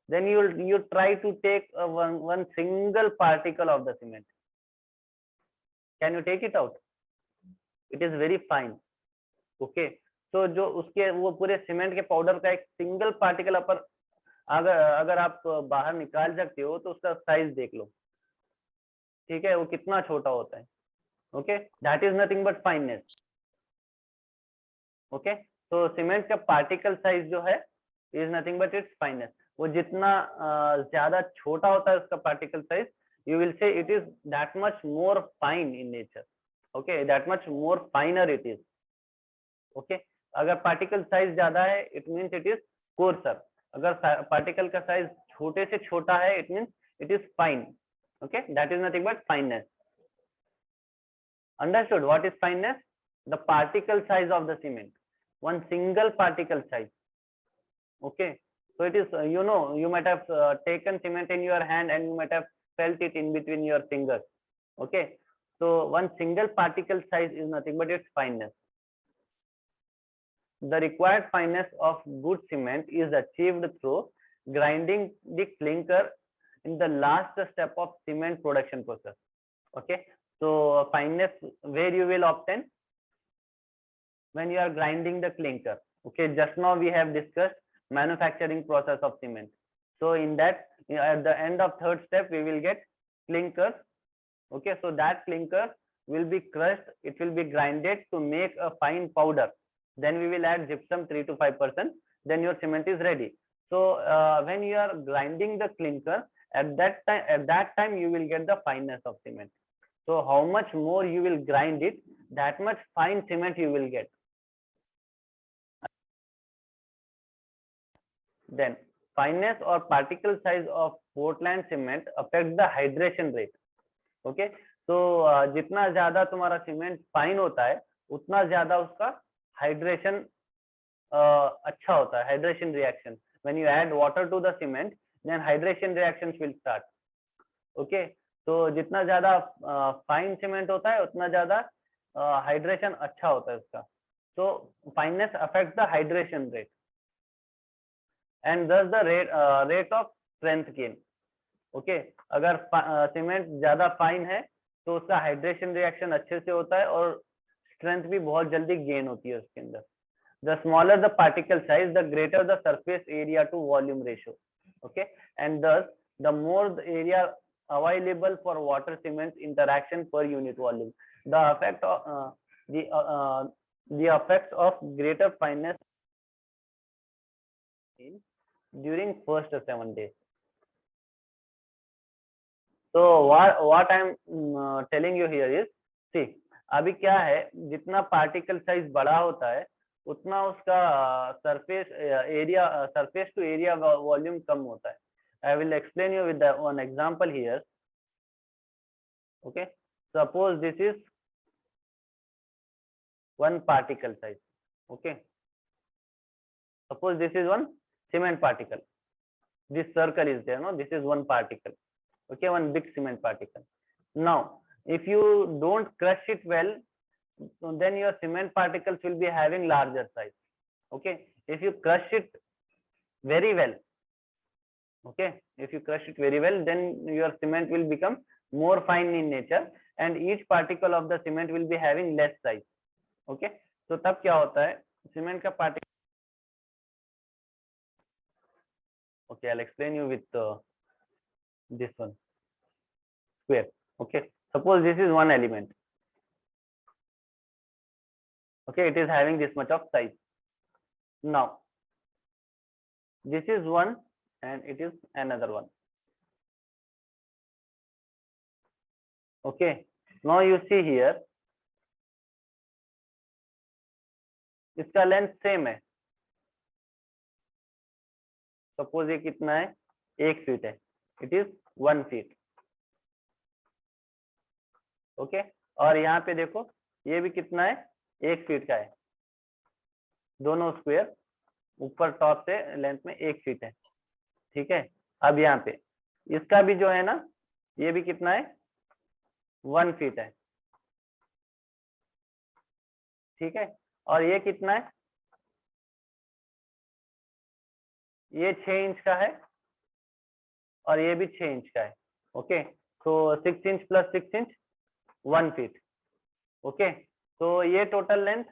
Then you try to take one single particle of the cement. Can you take it out? It is very fine. Okay, तो जो उसके वो पूरे cement के powder का एक single particle पर अगर आप बाहर निकाल सकते हो तो उसका साइज देख लो। ठीक है, वो कितना छोटा होता है। Okay, that is nothing but fineness. Okay, तो सीमेंट का पार्टिकल साइज जो है is nothing but it's fineness. वो जितना ज्यादा छोटा होता है उसका particle size, you will say it is that much more fine in nature. Okay, that much more फाइनर it is. Okay, अगर पार्टिकल साइज ज्यादा है it means it is courser. अगर पार्टिकल का साइज छोटे से छोटा है it means it is fine. Okay, that is nothing but fineness. Understood? What is fineness? The particle size of the cement, one single particle size. Okay, so it is you might have taken cement in your hand and you might have felt it in between your fingers. Okay, so one single particle size is nothing but its fineness. The required fineness of good cement is achieved through grinding the clinker in the last step of cement production process. Okay, so fineness where you will obtain when you are grinding the clinker. Okay, just now we have discussed manufacturing process of cement. So in that at the end of third step we will get clinkers. Okay, so that clinker will be crushed, it will be grinded to make a fine powder. Then we will add gypsum 3 to 5%, then your cement is ready. So when you are grinding the clinker, at that time you will get the fineness of cement. So how much more you will grind it, that much fine cement you will get. Then fineness or particle size of Portland cement affects the hydration rate. Okay, तो जितना ज्यादा तुम्हारा cement fine होता है उतना ज्यादा उसका hydration अच्छा होता है, hydration reaction. When you add water to the cement, then hydration reactions will start. Okay, तो जितना ज्यादा फाइन सीमेंट होता है उतना ज्यादा हाइड्रेशन अच्छा होता है उसका. So fineness affects the hydration rate and thus the rate of strength gain. Okay, अगर सीमेंट ज्यादा फाइन है तो उसका हाइड्रेशन रिएक्शन अच्छे से होता है और स्ट्रेंथ भी बहुत जल्दी गेन होती है उसके अंदर. The smaller the particle size, the greater the surface area to volume ratio. Okay, and thus the more the area available for water cement interaction per unit volume. The effect of the effects of greater fineness during first 7 days. So what I'm telling you here is, see, अभी क्या है, जितना particle size बड़ा होता है उतना उसका surface area, surface to area volume कम होता है. I will explain you with one example here. Okay, suppose this is one particle size. Okay, suppose this is one cement particle. This circle is there, no? This is one particle. Okay, one big cement particle. Now if you don't crush it well, then your cement particles will be having larger size. Okay, if you crush it very well, okay, if you crush it very well, then your cement will become more fine in nature and each particle of the cement will be having less size. Okay, so तब क्या होता है, cement का particle. Okay, I'll explain you with this one square. Okay, suppose this is one element. Okay, it is having this much of size. Now this is one and it is another one. Okay, now you see here, इसका length same है. Suppose ये कितना है, 1 feet है, it is 1 feet. Okay, और यहाँ पे देखो ये भी कितना है, 1 फीट का है. दोनों स्क्वायर ऊपर टॉप से लेंथ में 1 फीट है. ठीक है, अब यहाँ पे इसका भी जो है ना, ये भी कितना है, 1 फीट है. ठीक है, और ये कितना है, ये 6 इंच का है और ये भी 6 इंच का है. ओके, तो 6 inch plus 6 inch 1 feet. Okay, तो ये टोटल लेंथ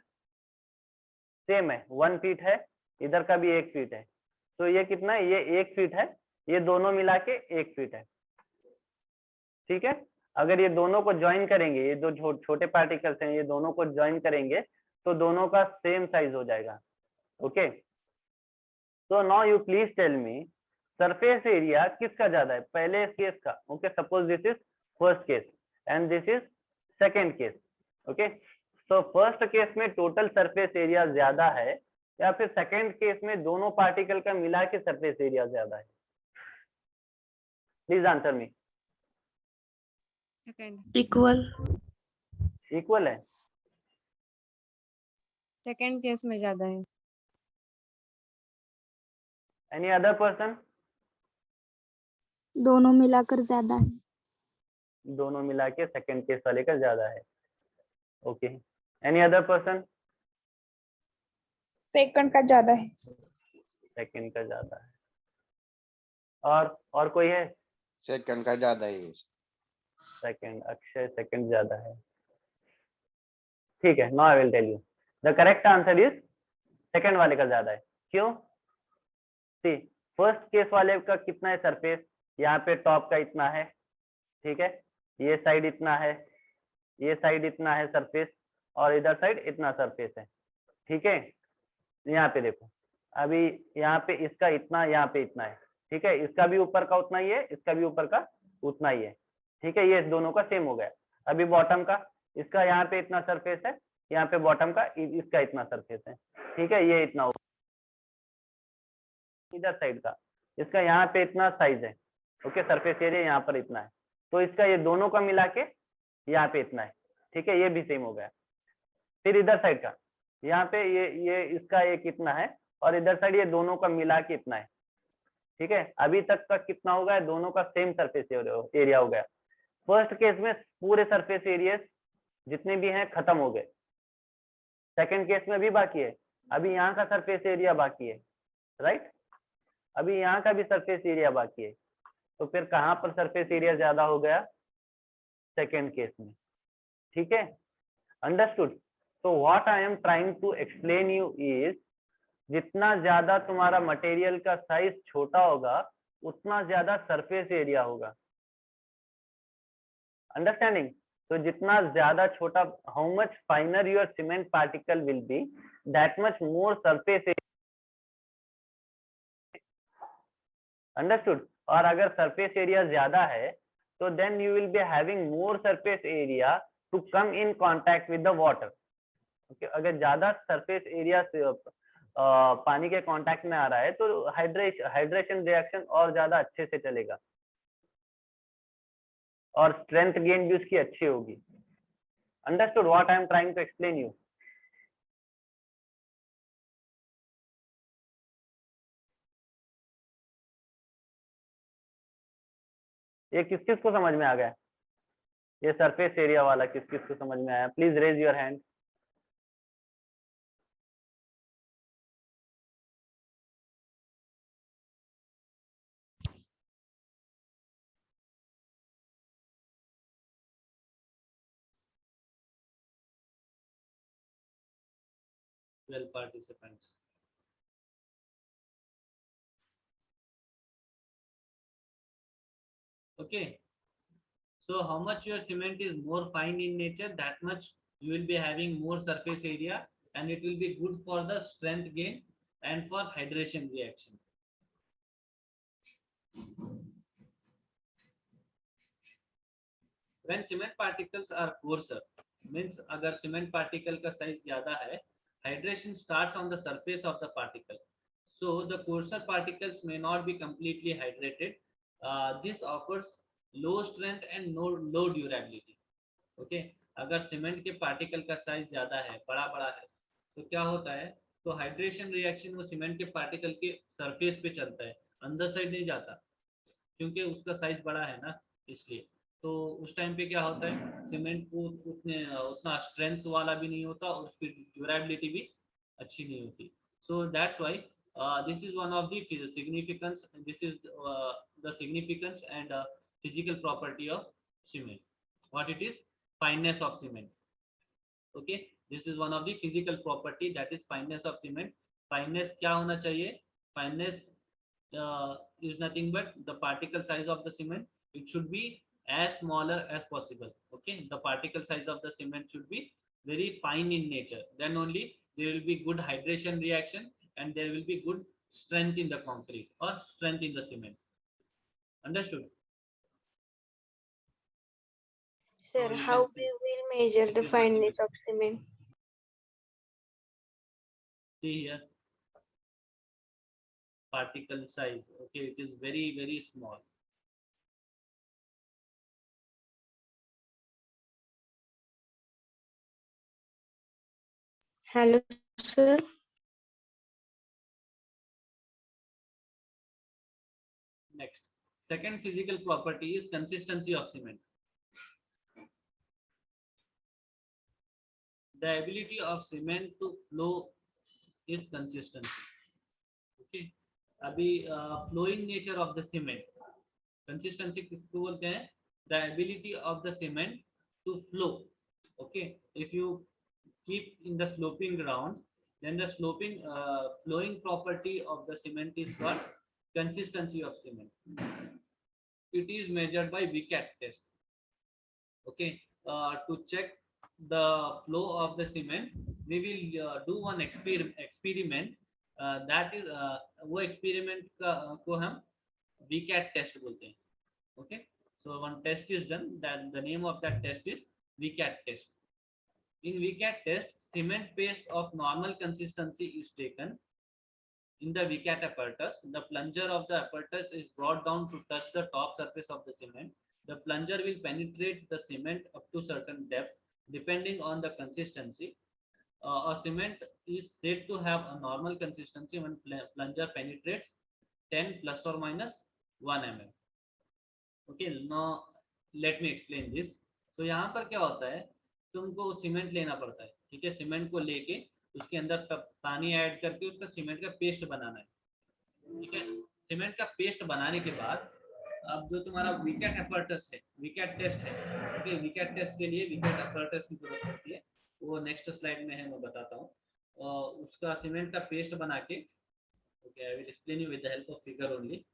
सेम है, 1 फीट है, इधर का भी 1 फीट है. तो ये कितना है, ये 1 फीट है, ये दोनों मिला के 1 फीट है. ठीक है, अगर ये दोनों को ज्वाइन करेंगे, ये दो छोटे पार्टिकल्स हैं, ये दोनों को ज्वाइन करेंगे तो दोनों का सेम साइज हो जाएगा. Okay, so now you please tell me surface area किसका ज्यादा है, पहले केस का. Okay, suppose this is first case and this is second case. Okay, so first case में टोटल सरफेस एरिया ज्यादा है या फिर सेकंड केस में दोनों पार्टिकल का मिला के सरफेस एरिया ज्यादा है? Please answer me. Equal. Equal है. सेकंड केस में ज्यादा है. Any other person? दोनों मिलाकर ज्यादा है. दोनों मिला के सेकंड केस वाले का ज्यादा है. Okay, any other person? Second का ज्यादा है. सेकंड का ज्यादा है. और कोई है? सेकंड का ज्यादा है. सेकंड, अक्षय सेकंड ज्यादा है. ठीक है, now I will tell you the correct answer is second वाले का ज्यादा है. क्यों? सी, फर्स्ट केस वाले का कितना है सरफेस, यहाँ पे टॉप का इतना है. ठीक है, ये साइड इतना है, ये साइड इतना है सरफेस, और इधर साइड इतना सरफेस है. ठीक है, यहाँ पे देखो, अभी यहाँ पे इसका इतना, यहाँ पे इतना है. ठीक है, इसका भी ऊपर का उतना ही है, इसका भी ऊपर का उतना ही है. ठीक है, ये दोनों का सेम हो गया. अभी बॉटम का, इसका यहाँ पे इतना सरफेस है, यहाँ पे बॉटम का इसका इतना सरफेस है, ठीक है, ये इतना होगा इधर साइड का, इसका यहाँ पे इतना साइज है, ओके, सरफेस एरिया यहाँ पर इतना है, तो इसका ये दोनों का मिला के यहाँ पे इतना है, ठीक है, ये भी सेम हो गया। फिर इधर साइड का यहाँ पे ये इसका ये कितना है, और इधर साइड ये दोनों का मिला के इतना है, ठीक है। अभी तक का कितना हो गया, दोनों का सेम सरफेस एरिया हो गया। फर्स्ट केस में पूरे सरफेस एरिया जितने भी हैं खत्म हो गए, सेकंड केस में भी बाकी है, अभी यहाँ का सरफेस एरिया बाकी है, राइट, अभी यहाँ का भी सरफेस एरिया बाकी है, तो फिर कहाँ पर सरफेस एरिया ज्यादा हो गया, सेकंड केस में, ठीक है, अंडरस्टूड। तो what I am trying to explain you is, जितना ज्यादा तुम्हारा मटेरियल का साइज छोटा होगा उतना ज्यादा सरफेस एरिया होगा, अंडरस्टैंडिंग। तो जितना ज्यादा छोटा, how much finer your cement particle will be, that much more surface area, understood. और अगर सरफेस एरिया ज्यादा है तो then you will be having more surface area to come in contact with the water, okay. अगर ज्यादा surface area से पानी के कांटेक्ट में आ रहा है तो हाइड्रेशन रिएक्शन और ज्यादा अच्छे से चलेगा और स्ट्रेंथ गेन भी उसकी अच्छी होगी, understood what I am trying to explain you. ये किस किस को समझ में आ गया, ये सरफेस एरिया वाला किस किस को समझ में आया, please raise your hand. Participants. Okay. So how much your cement is more fine in nature, that much you will be having more surface area, and it will be good for the strength gain and for hydration reaction. When cement particles are coarser, means agar cement particle ka size zyada hai, hydration starts on the surface of the particle. So the coarser particles may not be completely hydrated. This offers low strength and low durability. Okay, अगर cement के particle का size ज्यादा है, बड़ा बड़ा है, तो क्या होता है, तो हाइड्रेशन रिएक्शन वो सीमेंट के पार्टिकल के सरफेस पे चलता है, अंदर साइड नहीं जाता, क्योंकि उसका साइज बड़ा है ना, इसलिए। तो उस टाइम पे क्या होता है, सीमेंट को उतना स्ट्रेंथ वाला भी नहीं होता और उसकी ड्यूरेबिलिटी भी अच्छी नहीं होती। सो that's why this is one of the significance, this is the significance and physical property of cement. What it is? Fineness of cement. Okay, this is one of the physical property, that is fineness of cement. Fineness क्या होना चाहिए? Fineness is nothing but the particle size of the cement. It should be as smaller as possible. Okay, the particle size of the cement should be very fine in nature. Then only there will be good hydration reaction and there will be good strength in the concrete or strength in the cement. Understood? Sir, how we will measure the fineness of cement? See here, particle size. Okay, it is very small. Hello, sir. Next, second physical property is consistency of cement. The ability of cement to flow is consistency. Okay, अभी flowing nature of the cement, consistency किसको बोलते हैं? The ability of the cement to flow. Okay, if you keep in the sloping ground, then the sloping flowing property of the cement is called consistency of cement. It is measured by VCAT test. Okay, to check the flow of the cement, we will do one experiment. That is वो experiment को हम VCAT test बोलते हैं. Okay, so one test is done, that the name of that test is VCAT test. In VCAT test, cement paste of normal consistency is taken. In the VCAT apparatus, the plunger of the apparatus is brought down to touch the top surface of the cement. The plunger will penetrate the cement up to certain depth depending on the consistency. A cement is said to have a normal consistency when plunger penetrates 10 plus or minus 1 mm. Okay, now let me explain this. So यहाँ पर क्या होता है, तुमको cement लेना पड़ता है, ठीक है. सीमेंट को लेके उसके अंदर पानी ऐड करके उसका सीमेंट का पेस्ट बनाना है, ठीक है. सीमेंट का पेस्ट बनाने के बाद अब जो तुम्हारा वीकैट apparatus है, वीकैट टेस्ट है, ओके. वीकैट टेस्ट के लिए वीकैट apparatus की जरूरत पड़ती है, वो नेक्स्ट स्लाइड में है, मैं बताता हूँ. उसका सीमेंट का पेस्ट बना के, okay, I will explain you with the help of figure only.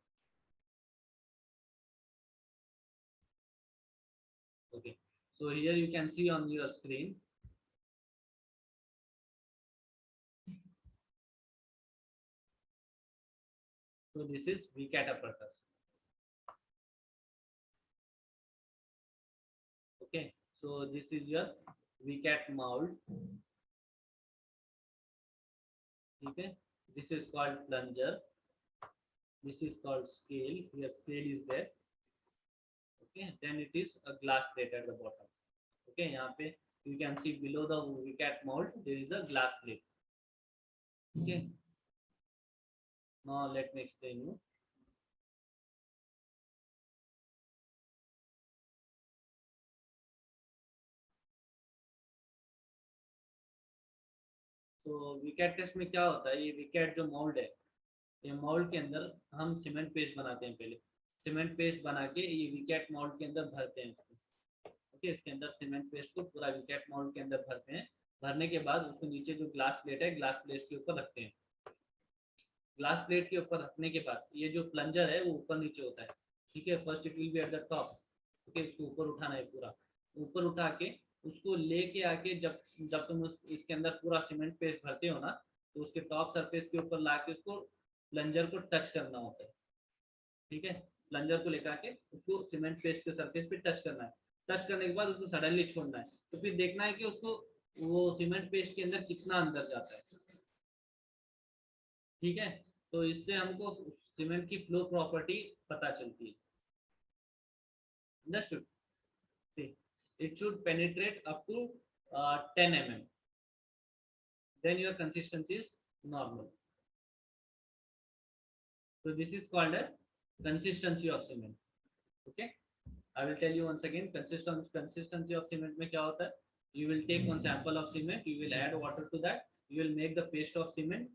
Okay, so here you can see on your screen. So this is VCAT apparatus. Okay, so this is your VCAT mold. Okay, this is called plunger. This is called scale. Here scale is there. Okay, then it is a glass plate at the bottom. Okay, यहाँ पे you can see below the VCAT mold there is a glass plate. Okay, now let me explain you. तो VCAT test में क्या होता है, ये VCAT जो mould है, ये मोल्ड के अंदर हम सीमेंट पेस्ट बनाते हैं. पहले सीमेंट पेस्ट बना के ये VCAT मोल्ड के अंदर भरते हैं उसको. ओके, इसके अंदर सीमेंट पेस्ट को पूरा VCAT मोल्ड के अंदर भरते हैं. भरने के बाद उसको नीचे जो ग्लास प्लेट है, ग्लास प्लेट के ऊपर रखते हैं. ग्लास प्लेट के ऊपर रखने के बाद ये जो प्लंजर है वो ऊपर नीचे होता है, ठीक है. First it will be at the top. Okay, उसको ऊपर उठाना है, पूरा ऊपर उठा के उसको लेके आके जब तुम इसके अंदर पूरा सीमेंट पेस्ट भरते हो ना, तो उसके टॉप सरफेस के ऊपर ला के उसको प्लंजर को टच करना होता है, ठीक है. प्लंजर को लेकर के उसको सीमेंट पेस्ट के सरफेस पे टच करना है. टच करने के बाद उसको सडनली छोड़ना है, तो फिर देखना है कि उसको वो सीमेंट पेस्ट के अंदर कितना अंदर जाता है, ठीक है. तो इससे हमको सीमेंट की फ्लो प्रॉपर्टी पता चलती है. Understood? See, it should penetrate up to 10 mm. Then your consistency is normal. So this is called as consistency of cement. Okay, I will tell you once again. Consistency of cement में क्या होता है? You will take one sample of cement, you will add water to that, you will make the paste of cement,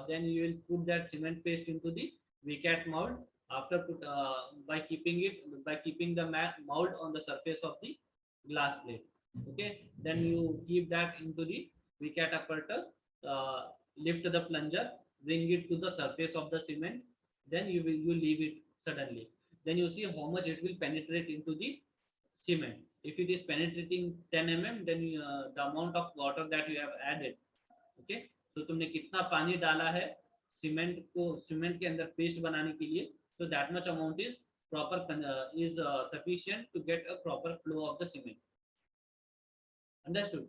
then you will put that cement paste into the VCAT mold. After by keeping the mold on the surface of the glass plate. Okay, then you keep that into the VCAT apparatus, lift the plunger, bring it to the surface of the cement, then you leave it suddenly. Then you see how much it will penetrate into the cement. If it is penetrating 10 mm, then the amount of water that you have added, okay, so तुमने कितना पानी डाला है cement के अंदर paste बनाने के लिए, so that much amount is sufficient to get a proper flow of the cement. Understood?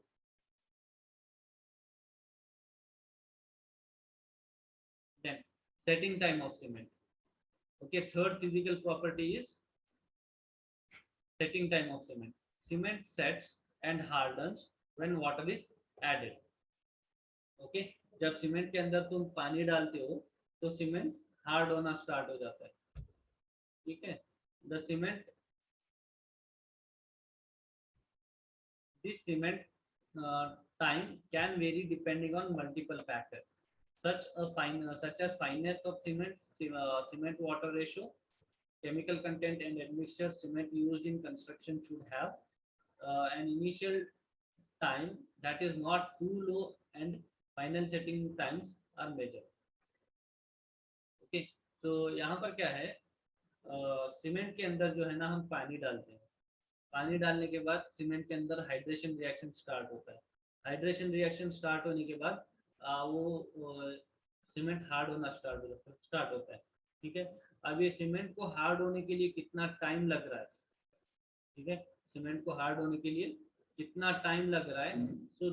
Then setting time of cement. Okay, third physical property is setting time of cement. Cement sets and hardens when water is added. Okay, जब cement के अंदर तुम पानी डालते हो तो cement hard होना start हो जाता है, ठीक है. The cement, this cement time can vary depending on multiple factors, such as fineness of cement, cement water ratio, chemical content and admixture cement used in construction should have, an initial time that is not too low, and final setting times are measured. Okay, so यहाँ पर क्या है, cement के अंदर जो है ना हम पानी डालते हैं. पानी डालने के बाद सीमेंट के अंदर हाइड्रेशन रिएक्शन स्टार्ट होता है. हाइड्रेशन रिएक्शन स्टार्ट होने के बाद वो सीमेंट हार्ड होना स्टार्ट होता है, ठीक है. अब ये सीमेंट को हार्ड होने के लिए कितना टाइम लग रहा है, ठीक है. सीमेंट को हार्ड होने के लिए कितना टाइम लग रहा है, so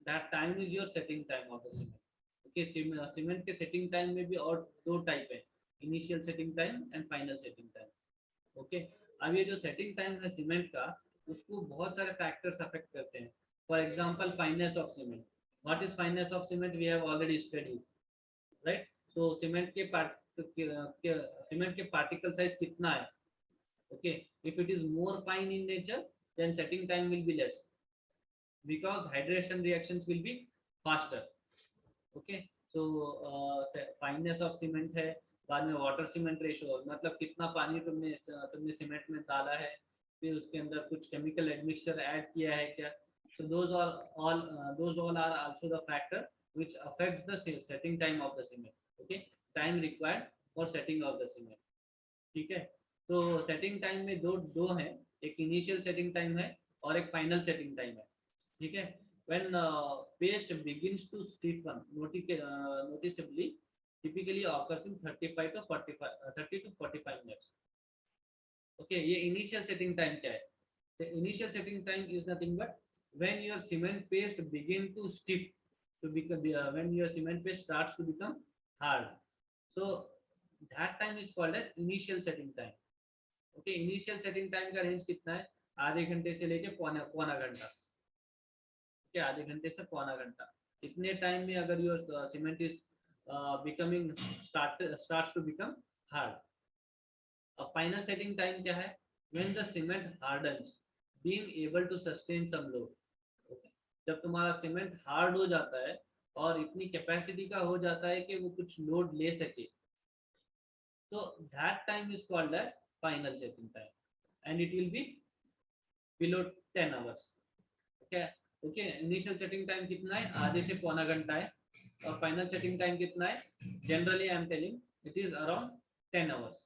that time is your setting time of the cement. Okay, cement के सेटिंग टाइम में भी और दो टाइप है, initial setting time and final setting time. Okay, अब ये जो सेटिंग टाइम है सीमेंट का, उसको बहुत सारे फैक्टर्स अफेक्ट करते हैं. For example fineness of cement. What is fineness of cement? We have already studied, right? So cement के पार्टिकल साइज कितना है. Okay, if it is more fine in nature then setting time will be less, because hydration reactions will be faster. Okay, so fineness of cement है. बाद में water cement ratio, मतलब कितना पानी तुमने सीमेंट में डाला है, फिर उसके अंदर कुछ केमिकल एडमिक्सचर ऐड किया है क्या. So those all are also the factor which affects the setting time of the cement. Okay, time required for setting of the cement. ठीक है, तो setting time में दो हैं, एक initial setting time है और एक final setting time है. ठीक है, when paste begins to stiffen noticeably, typically occurs in 30 to 45 minutes. Okay, ये initial setting time क्या है? The initial setting time is nothing but when your cement paste begin to stiff to become when your cement paste starts to become hard, so that time is called as initial setting time. Okay, initial setting time का range कितना है? आधे घंटे से लेके पौना घंटा. okay, आधे घंटे से पौना घंटा. इतने टाइम में अगर your cement is becoming starts to become hard. A final setting time क्या है? When the cement hardens, being able to sustain some load. Okay. जब तुम्हारा सीमेंट हार्ड हो जाता है और इतनी कैपेसिटी का हो जाता है कि वो कुछ लोड ले सके, तो that time is called as final setting time and it will be below 10 hours. Okay, okay, initial setting time कितना है? आधे से पौना घंटा है. और final setting time कितना है? Generally I am telling it is around 10 hours.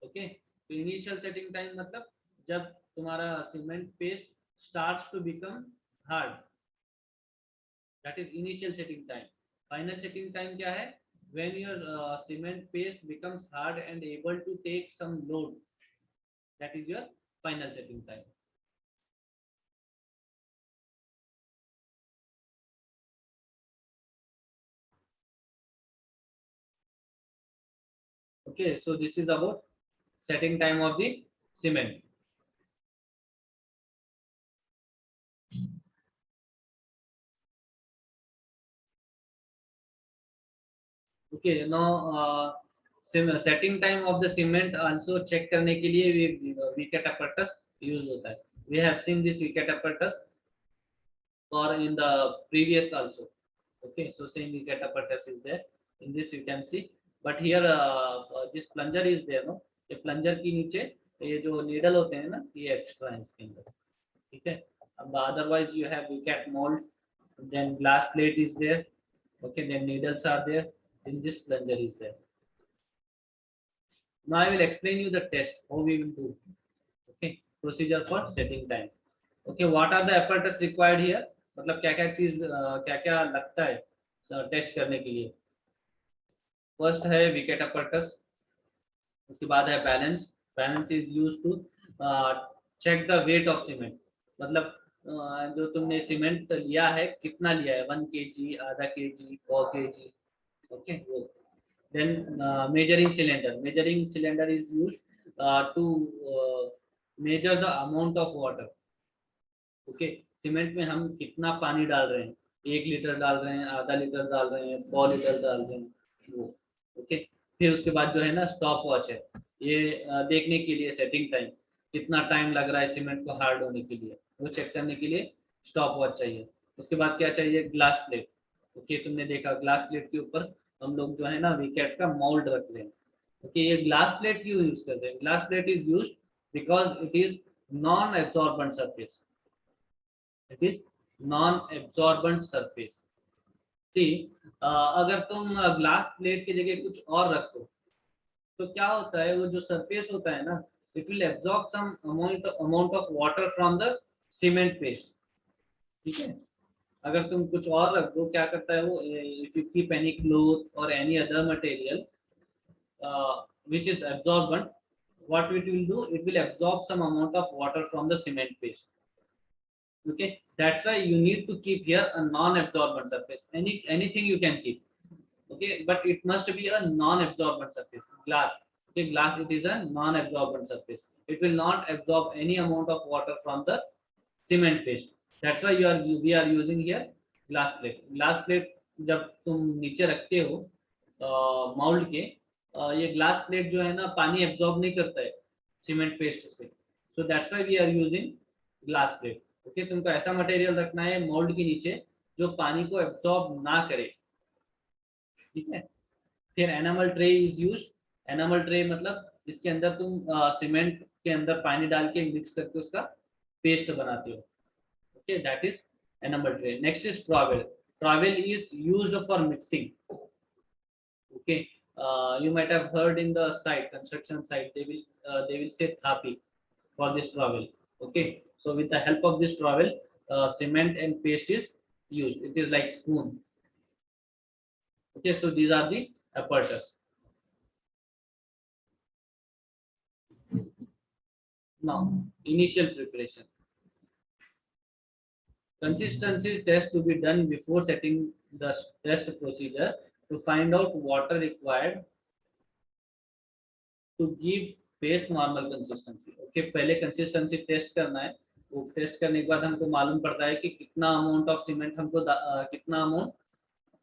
Okay, तो initial setting time मतलब जब तुम्हारा cement paste starts to become hard, that is initial setting time. Final setting time क्या है? When your cement paste becomes hard and able to take some load, that is your final setting time. Okay, so this is about setting time of the cement. Okay, now setting time of the cement also check करने के लिए Vickett apparatus use होता है. We have seen this Vickett apparatus or in the previous also. Okay, so same Vickett apparatus is there. In this you can see, but here this plunger is there, no? ये plunger की नीचे ये जो needle होते हैं ना, ये extra है इसके अंदर. ठीक है, अब otherwise you have Vickett mold, then glass plate is there. Okay, then needles are there. In this plunger is there. Now I will explain you the test how we will do. Okay, procedure for setting time. Okay, what are the apparatus required here? मतलब क्या क्या चीज क्या लगता है test करने के लिए. फर्स्ट है विकेट apparatus, उसके बाद है balance. Balance is used to check the weight of cement, मतलब जो तुमने सीमेंट लिया है कितना लिया है, 1 kg, आधा kg, 4 kg. Okay, then measuring cylinder is used to measure the amount of water. Okay, cement में हम कितना पानी डाल रहे हैं, 1 लीटर डाल रहे हैं, आधा लीटर डाल रहे हैं, 4 लीटर डाल रहे हैं वो. ओके, फिर उसके बाद जो है ना स्टॉप वॉच है, ये देखने के लिए सेटिंग टाइम कितना टाइम लग रहा है सीमेंट को हार्ड होने के लिए, वो चेक करने के लिए स्टॉप वॉच चाहिए. उसके बाद क्या चाहिए? Glass plate. ओके, तुमने देखा ग्लास प्लेट के ऊपर हम लोग जो है ना विकेट का मोल्ड रख रहे हैं. ओके, ये ग्लास प्लेट क्यों यूज करते हैं? Glass plate is used because it is non absorbent surface. It is non absorbent surface. See, अगर तुम ग्लास प्लेट की जगह कुछ और रखो तो क्या होता है, वो जो सरफेस होता है ना, it will absorb some amount of water from the cement paste. ठीक है, अगर तुम कुछ और रख दो, क्या करता है वो, if you keep any cloth और any other material which is absorbent, what it will do, it will absorb some amount of water from the cement paste. Okay, that's why you need to keep here a non-absorbent surface. Anything you can keep. Okay, but it must be a non-absorbent surface. Glass. Okay, glass, it is a non-absorbent surface. It will not absorb any amount of water from the cement paste. That's why we are using here glass plate. Glass plate जब तुम नीचे रखते हो mould के, ये glass plate जो है ना पानी एब्जॉर्ब नहीं करता है सीमेंट पेस्ट से. So that's why we are using glass plate. Okay, तुमको ऐसा मटेरियल रखना है मोल्ड के नीचे जो पानी को एब्जॉर्ब ना करे. ठीक है. फिर enamel tray is used. Enamel tray मतलब इसके अंदर तुम सीमेंट के अंदर पानी डाल के मिक्स करके उसका पेस्ट बनाते हो. Okay, that is enamel tray. Next is trowel. Trowel is used for mixing. Okay, you might have heard in the site, construction site, they will say thapi for this trowel. Okay, so with the help of this trowel, cement and paste is used. It is like spoon. Okay, so these are the apparatus. Now, initial preparation. Consistency test to be done before setting the test procedure to find out water required to give paste normal consistency. Okay, पहले consistency test करना है. वो test करने के बाद हमको मालूम पड़ता है कि कितना अमाउंट ऑफ सीमेंट हमको कितना अमाउंट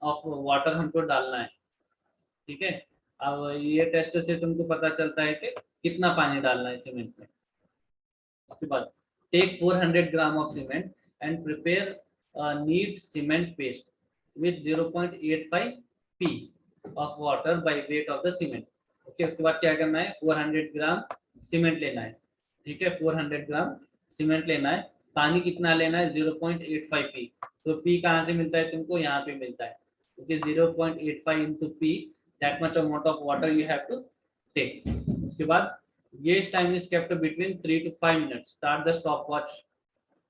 ऑफ वाटर हमको डालना है. ठीक है. अब ये टेस्ट से तुमको पता चलता है कि कितना पानी डालना है सीमेंट में. उसके बाद take 400 gram of cement and prepare neat cement paste with 0.85 p of water by weight of the cement. Okay, उसके बाद क्या करना है, 400 ग्राम सीमेंट लेना है. ठीक है, 400 ग्राम सीमेंट लेना है. पानी कितना लेना है, 0.85 p. तो p कहाँ से मिलता है तुमको, यहाँ पे मिलता है. Okay, 0.85 into p, that much amount of water you have to take. उसके बाद gauge time is kept between 3 to 5 minutes. Start the stopwatch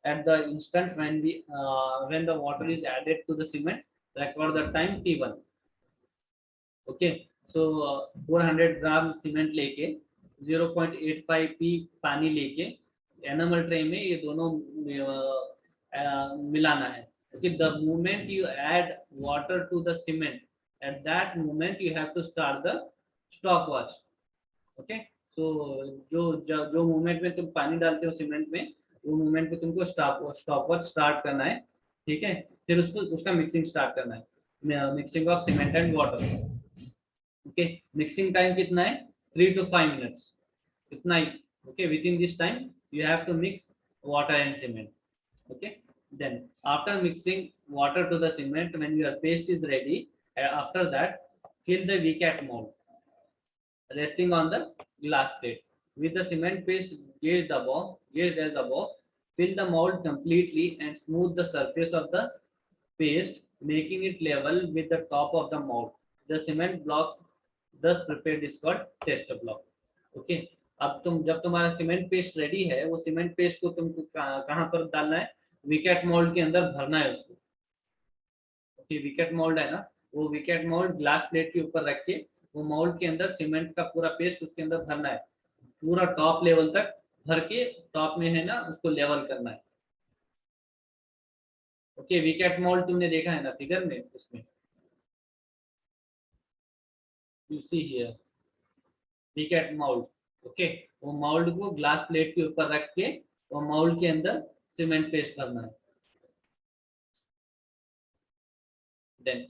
at the instant when the water is added to the cement. Record the time t1. Okay, so 400 gram cement लेके 0.85 p पानी लेके enamel tray में ये दोनों मिलाना है. Okay, the moment you add water to the cement, at that moment you have to start the stopwatch. Okay, so जो moment में तुम पानी डालते हो सीमेंट में, वो मोमेंट पे तुमको स्टॉपवॉच स्टार्ट करना है. ठीक है. फिर उसका मिक्सिंग स्टार्ट करना है. Mixing of cement and water. Okay, mixing time कितना है, 3 to 5 minutes. इतना ही. Okay, within this time you have to mix water and cement. Okay, then after mixing water to the cement, when your paste is ready, after that fill the VCAT mold resting on the glass plate with the cement paste gauged as above. Fill the mold completely and smooth the surface of the paste, making it level with the top of the mold. The cement block thus prepared is called test block. Okay, अब जब तुम्हारा cement paste ready है, वो cement paste को तुमको कहाँ पर डालना है, विकेट मोल्ड के अंदर भरना है उसको. ओके, विकेट मोल्ड है ना, वो विकेट मोल्ड ग्लास प्लेट के ऊपर रख के वो मोल्ड के अंदर सीमेंट का पूरा पेस्ट उसके अंदर भरना है. पूरा टॉप लेवल तक भर के, टॉप में है ना, उसको लेवल करना है. ओके, विकेट मोल्ड तुमने देखा है ना फिगर में, उसमें you see here wicket mould. Okay, वो मोल्ड को ग्लास प्लेट के ऊपर रख के वो मोल्ड के अंदर सीमेंट पेस्ट भरना है. देन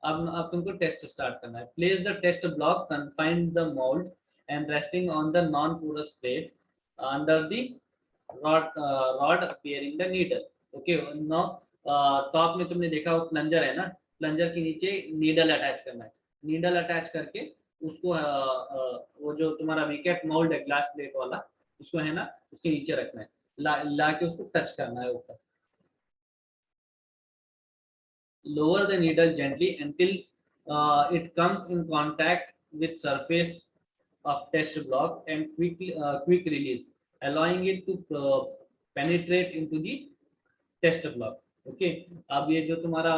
अब तुमको टेस्ट स्टार्ट करना है. Place the test block confine the mould and resting on the non-porous plate under the rod bearing the needle. Okay, now top में तुमने देखा वो प्लंजर है ना, प्लंजर के नीचे नीडल अटैच करना है. नीडल अटैच करके उसको वो जो तुम्हारा विकेट मोल्ड है ग्लास प्लेट वाला, उसको है ना उसके नीचे रखना है. ला के उसको टच करना है ऊपर. Lower the needle gently until it comes in contact with surface of test block and quick release, allowing it to penetrate into the test block. Okay, अब ये जो तुम्हारा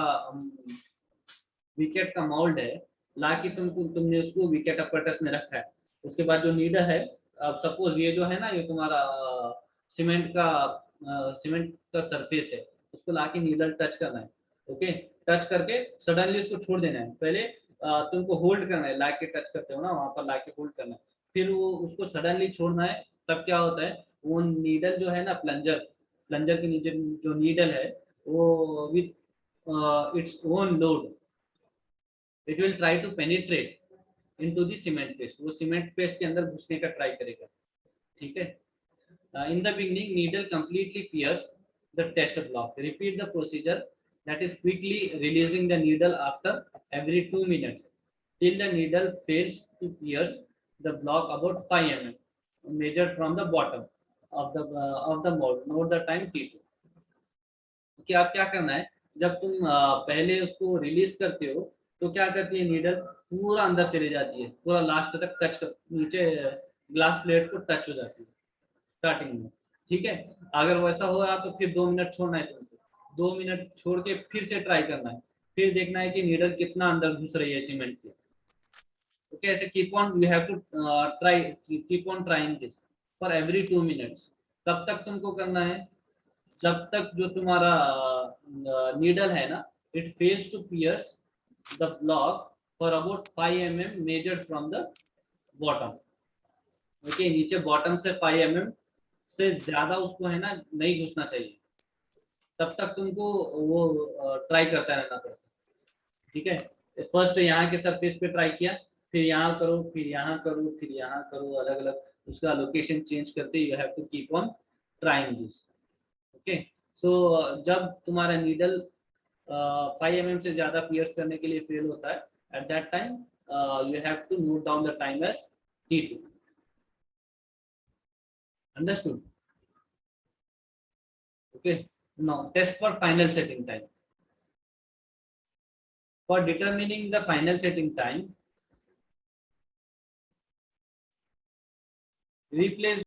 विकेट का मोल्ड है, लाके तुमने उसको विकेट अपरेटस में रखा है. उसके बाद जो नीडल है, अब सपोज ये जो है ना, ये तुम्हारा सीमेंट का सीमेंट का सरफेस है उसको लाके नीडल टच करना है। ओके, टच करके सडनली उसको छोड़ देना है। पहले तुमको होल्ड करना है, लाके टच करते हो ना वहां पर लाके होल्ड करना है, फिर वो उसको सडनली छोड़ना है। तब क्या होता है, वो नीडल जो है ना, प्लंजर प्लंजर के नीचे जो नीडल है वो with its own load it will try to penetrate into the cement paste. वो सीमेंट पेस्ट के अंदर घुसने का ट्राई करेगा। ठीक है। In the beginning, needle completely pierce the test block. Repeat the procedure, that is quickly releasing the needle after every 2 minutes till the needle fails to pierce the block about 5 mm, measured from the bottom of the mold. Note the time T2. कि आप क्या करना है, जब तुम पहले उसको release करते हो तो क्या करती है, नीडल पूरा अंदर चली जाती है, पूरा लास्ट तक टच नीचे ग्लास प्लेट को टच हो जाती है स्टार्टिंग में। ठीक है, अगर वैसा हो रहा तो फिर 2 मिनट छोड़ना है तुमको, 2 मिनट छोड़ के फिर से ट्राई करना है, फिर देखना है कि नीडल कितना अंदर घुस रही है सीमेंट के। ओके, ऐसे keep on, you have to try, keep on trying this for every 2 minutes. तब तक तुमको करना है जब तक जो तुम्हारा नीडल है ना, it fails to pierce the block for about 5 mm measured from the bottom. Okay, नीचे बॉटम से 5 mm से ज्यादा उसको है ना नहीं घुसना चाहिए, तब तक तुमको वो ट्राई करता रहना पड़ता है। ठीक है, फर्स्ट यहाँ के सरफेस पे ट्राई किया, फिर यहाँ करो, फिर यहाँ करो, फिर यहाँ करो, अलग अलग उसका लोकेशन चेंज करते you have to keep on trying this. Okay, so जब तुम्हारा नीडल 5 mm से ज्यादा पियर्स करने के लिए फेल होता है, at that time you have to note down the time as T2. Understood? Okay, now test for final setting time. For determining the final setting time, replace